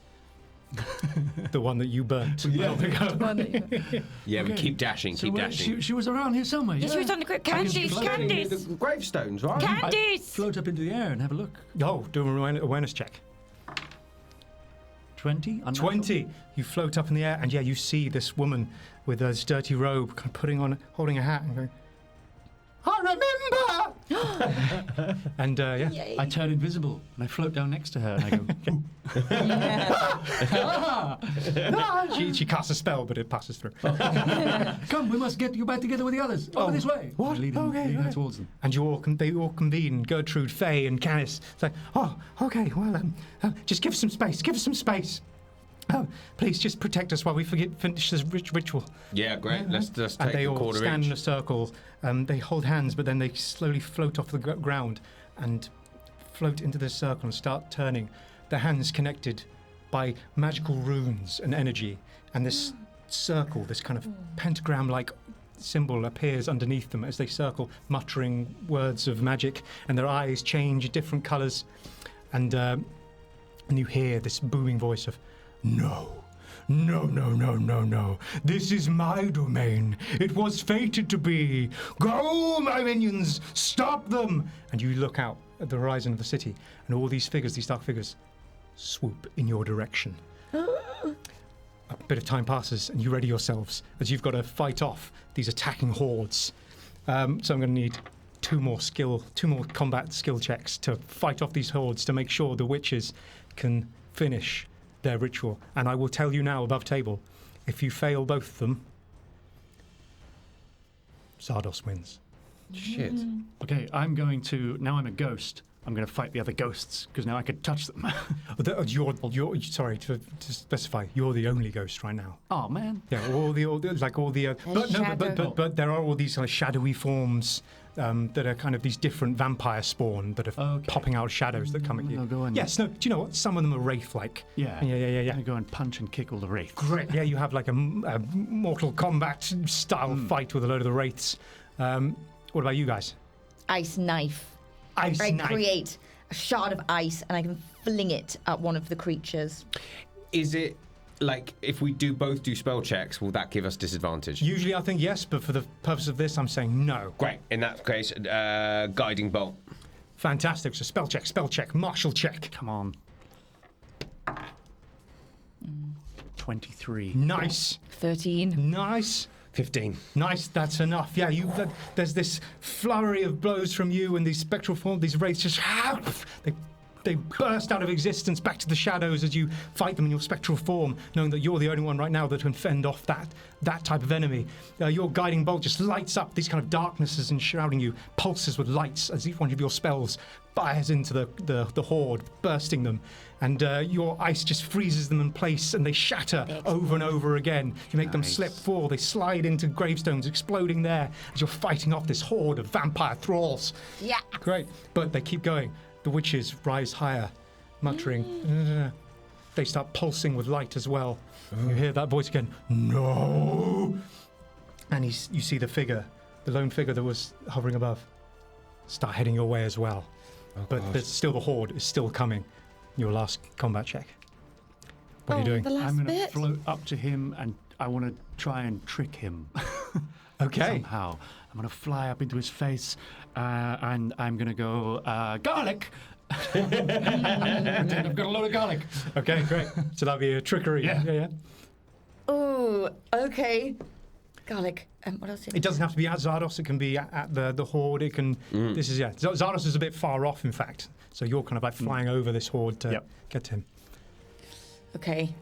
A: The one that you burnt.
D: Yeah,
C: Okay.
D: we keep dashing,
C: So
D: keep
C: where-
D: dashing.
C: She was around here somewhere.
B: She was on the Candice.
D: The gravestones, right?
C: I
B: Candice.
C: float up into the air and have a look.
A: Oh, do an awareness check.
C: 20?
A: 20. You float up in the air, and yeah, you see this woman with this dirty robe, kind of holding a hat, and going, "I remember." And yeah,
B: Yay.
C: I turn invisible and I float down next to her and I go,
A: she casts a spell, but it passes through.
C: "Come, we must get you back together with the others. Over this way."
A: What?
C: Leading
A: Okay,
C: her
A: right.
C: towards them.
A: And they all convene. Gertrude, Faye, and Canis. It's like, oh, okay, well, just give us some space. Give us some space. Please, just protect us while we finish this ritual.
D: Yeah, great. Let's just take
A: And they
D: a
A: all
D: quarter
A: stand
D: each.
A: in a circle. They hold hands, but then they slowly float off the ground and float into this circle and start turning. Their hands connected by magical runes and energy. And this circle, this kind of pentagram-like symbol appears underneath them as they circle, muttering words of magic. And their eyes change different colours. And you hear this booming voice of, No. This is my domain. It was fated to be. Go, my minions! Stop them! And you look out at the horizon of the city, and all these figures, these dark figures, swoop in your direction. A bit of time passes, and you ready yourselves as you've got to fight off these attacking hordes. So I'm going to need two more combat skill checks to fight off these hordes to make sure the witches can finish their ritual. And I will tell you now above table, if you fail both of them, Zardos wins.
D: Shit.
C: Okay, I'm going to. Now I'm a ghost. I'm going to fight the other ghosts because now I could touch them.
A: You're sorry to specify. You're the only ghost right now.
C: Oh man.
A: Yeah, all the but there are all these kind of shadowy forms that are kind of these different vampire spawn that are popping out shadows that come at you.
C: I'll go and-
A: Yes, no. Do you know what? Some of them are wraith-like.
C: Yeah.
A: Yeah.
C: I'm going to go and punch and kick all the wraiths.
A: Great. Yeah, you have like a Mortal Kombat style fight with a load of the wraiths. What about you guys?
B: Ice knife.
A: Ice
B: I
A: knife.
B: create a shard of ice and I can fling it at one of the creatures.
D: Is it like if we both do spell checks, will that give us disadvantage?
A: Usually I think yes, but for the purpose of this, I'm saying no.
D: Great. In that case, guiding bolt.
A: Fantastic. So spell check, martial check.
C: Come on. 23.
A: Nice.
B: 13.
A: Nice.
D: 15.
A: Nice, that's enough. Yeah, there's this flurry of blows from you and these spectral forms, these wraiths just they burst out of existence back to the shadows as you fight them in your spectral form, knowing that you're the only one right now that can fend off that type of enemy. Your guiding bolt just lights up these kind of darknesses enshrouding you, pulses with lights as each one of your spells fires into the horde, bursting them. And your ice just freezes them in place and they shatter over and over again. You make them slip, fall, they slide into gravestones, exploding there as you're fighting off this horde of vampire thralls.
B: Yeah.
A: Great, but they keep going. The witches rise higher muttering. They start pulsing with light as well. You hear that voice again, no! And you see the lone figure that was hovering above, start heading your way as well. But there's still the horde is still coming. Your last combat check. What are you doing?
B: The last
C: I'm going to
B: bit.
C: float up to him and I want to try and trick him.
A: Okay.
C: Somehow. I'm going to fly up into his face and I'm going to go, garlic! And I've got a load of garlic.
A: Okay, great. So that'll be a trickery.
C: Yeah.
B: Oh, okay. Garlic. What else?
A: It doesn't have to be at Zardos. It can be at the horde. It can. This is Zardos is a bit far off, in fact. So you're kind of like flying over this horde to get to him.
B: Okay.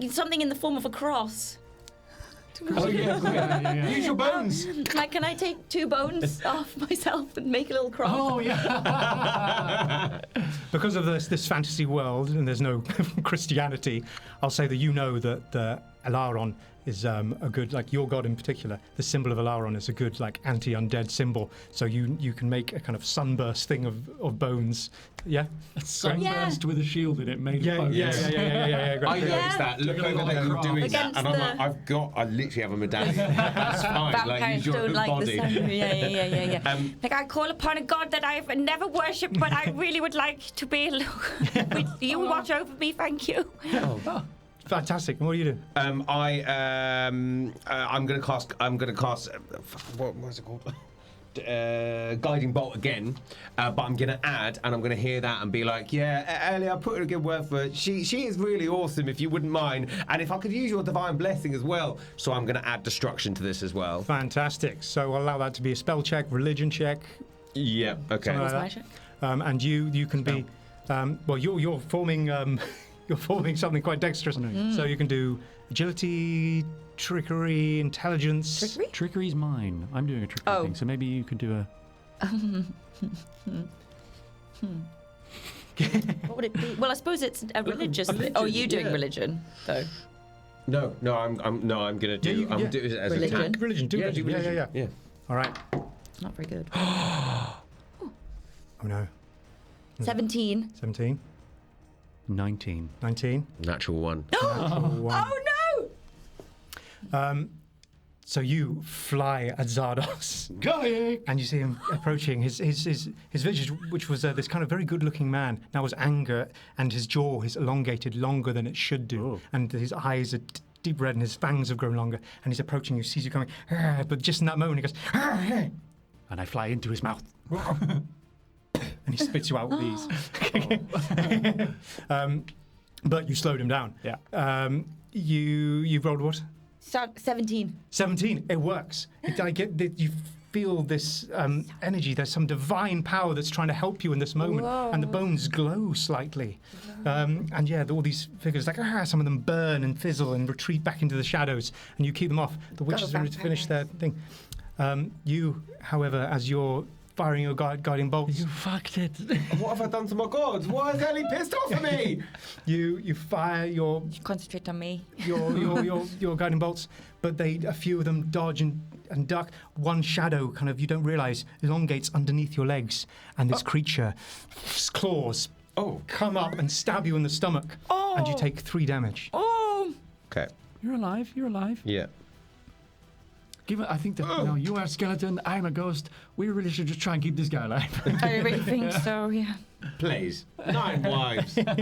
B: Something in the form of a cross.
C: Oh, yeah.
D: Use your bones.
B: Like, can I take 2 bones off myself and make a little cross?
C: Oh, yeah.
A: Because of this fantasy world, and there's no Christianity, I'll say that you know that Alaron is a good, like your god in particular, the symbol of Alaron is a good, like, anti-undead symbol. So you can make a kind of sunburst thing of bones. Yeah?
C: A sunburst with a shield in it made of bones.
A: Yeah. Great.
D: I noticed that. Look over there, you're doing that,
B: Against
D: and I'm like, I literally have a medallion. That's fine. Like,
B: Vampires
D: use your
B: don't like
D: body.
B: the sun. Yeah. Like, I call upon a god that I've never worshipped, but I really would like to be able to. You watch over me, thank you.
A: Fantastic. And what do you do?
D: I'm gonna cast. What's it called? Guiding bolt again, but I'm gonna add, and I'm gonna hear that and be like, yeah, Ellie, I put in a good word for it. She is really awesome, if you wouldn't mind, and if I could use your divine blessing as well. So I'm gonna add destruction to this as well.
A: Fantastic. So I'll allow that to be a spell check, religion check.
D: Yeah. Okay.
B: What's my check?
A: And you can be, well, you're forming you're forming something quite dexterous. So you can do agility, trickery, intelligence.
B: Trickery?
C: Trickery's mine. I'm doing a trickery thing, so maybe you could do a...
B: What would it be? Well, I suppose it's a religious thing. Oh, you doing religion, though?
D: No, I'm gonna do.
A: you-
D: I'm
A: yeah.
D: do it as
B: Religion?
D: a attack.
A: Religion, do
D: Yeah,
A: religion.
D: do religion.
A: Yeah. All right.
B: Not very good.
A: Oh no.
B: 17.
A: 17,
C: 19.
A: 19.
D: Natural one.
A: One.
B: Oh no!
A: So you fly at Zardos,
C: Garlic!
A: and you see him approaching. His visage, which was this kind of very good-looking man, now was anger, and his jaw is elongated longer than it should do,
C: Oh.
A: and his eyes are deep red, and his fangs have grown longer. And he's approaching you, sees you coming, but just in that moment, he goes,
C: And I fly into his mouth.
A: and he spits you out with these. But you slowed him down.
C: Yeah.
A: You rolled what?
B: 17.
A: 17. It works. You feel this energy. There's some divine power that's trying to help you in this moment, and the bones glow slightly. And yeah, all these figures, like some of them burn and fizzle and retreat back into the shadows, and you keep them off. The witches are ready to finish their thing. You, however, as you're firing your guiding bolts,
C: You fucked it.
D: What have I done to my gods? Why is Ellie pissed off at me?
A: you fire your
B: Concentrate on me.
A: your guiding bolts, but a few of them dodge and duck. One shadow, kind of, you don't realize, elongates underneath your legs, and this creature claws come up and stab you in the stomach, and you take 3 damage.
B: Oh!
D: Okay.
C: You're alive. You're alive.
D: Yeah.
C: I think that you are a skeleton. I'm a ghost. We really should just try and keep this guy alive.
B: I really think so, yeah.
D: Please. 9 wives.
C: He's got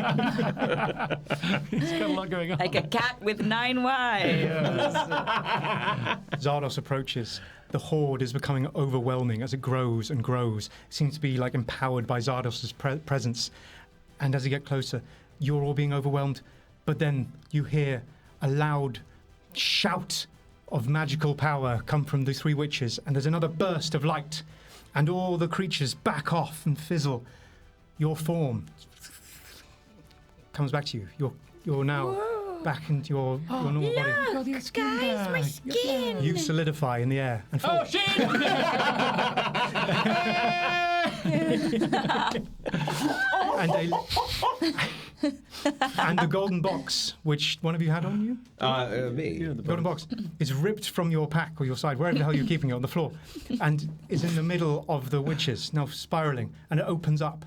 C: a lot going on.
B: Like a cat with 9 wives.
A: Zardos approaches. The horde is becoming overwhelming as it grows and grows. It seems to be like empowered by Zardos' presence. And as you get closer, you're all being overwhelmed. But then you hear a loud shout of magical power come from the 3 witches, and there's another burst of light, and all the creatures back off and fizzle. Your form comes back to you. You're now back into your normal body.
C: Got your skin
B: Guys, my
C: back.
B: skin!
A: You solidify in the air and fall.
C: Oh shit!
A: And the golden box, which one of you had on you?
D: Me.
A: The golden box is ripped from your pack or your side, wherever the hell you're keeping it, on the floor, and is in the middle of the witches, now spiraling, and it opens up,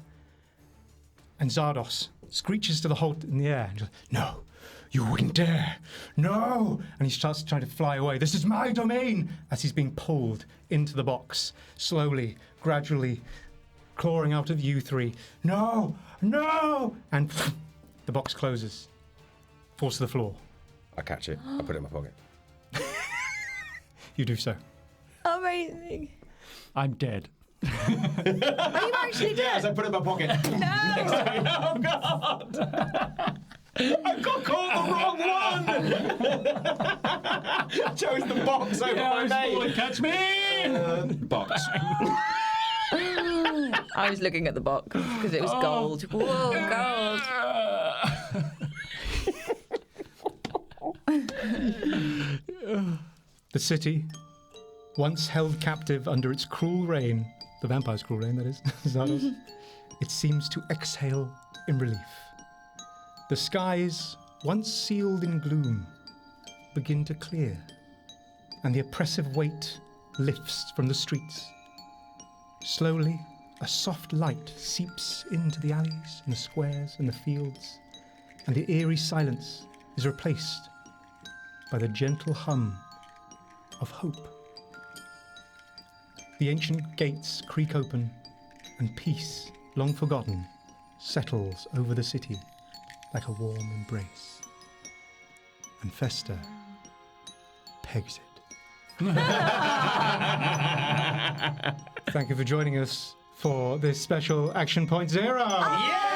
A: And Zardos screeches to the halt in the air and goes, "No, you wouldn't dare. No!" And he starts trying to fly away. "This is my domain!" As he's being pulled into the box, slowly, gradually, clawing out of you three. "No! No!" And the box closes, falls to the floor.
D: I catch it. I put it in my pocket.
A: You do so.
B: Amazing.
C: I'm dead.
B: Are you actually
D: Yes, I
B: dead?
D: put it in my pocket. Oh, God! I got caught the wrong one! I chose the box over my name.
C: Catch me!
D: Box.
B: I was looking at the box because it was gold. Whoa, gold.
A: The city, once held captive under its cruel reign, the vampire's cruel reign, that is, Zardos, it seems to exhale in relief. The skies, once sealed in gloom, begin to clear, and the oppressive weight lifts from the streets. Slowly, a soft light seeps into the alleys and the squares and the fields, and the eerie silence is replaced by the gentle hum of hope. The ancient gates creak open, and peace, long forgotten, settles over the city like a warm embrace. And Festa pegs it. Thank you for joining us for this special Action Point Zero.
D: Yeah!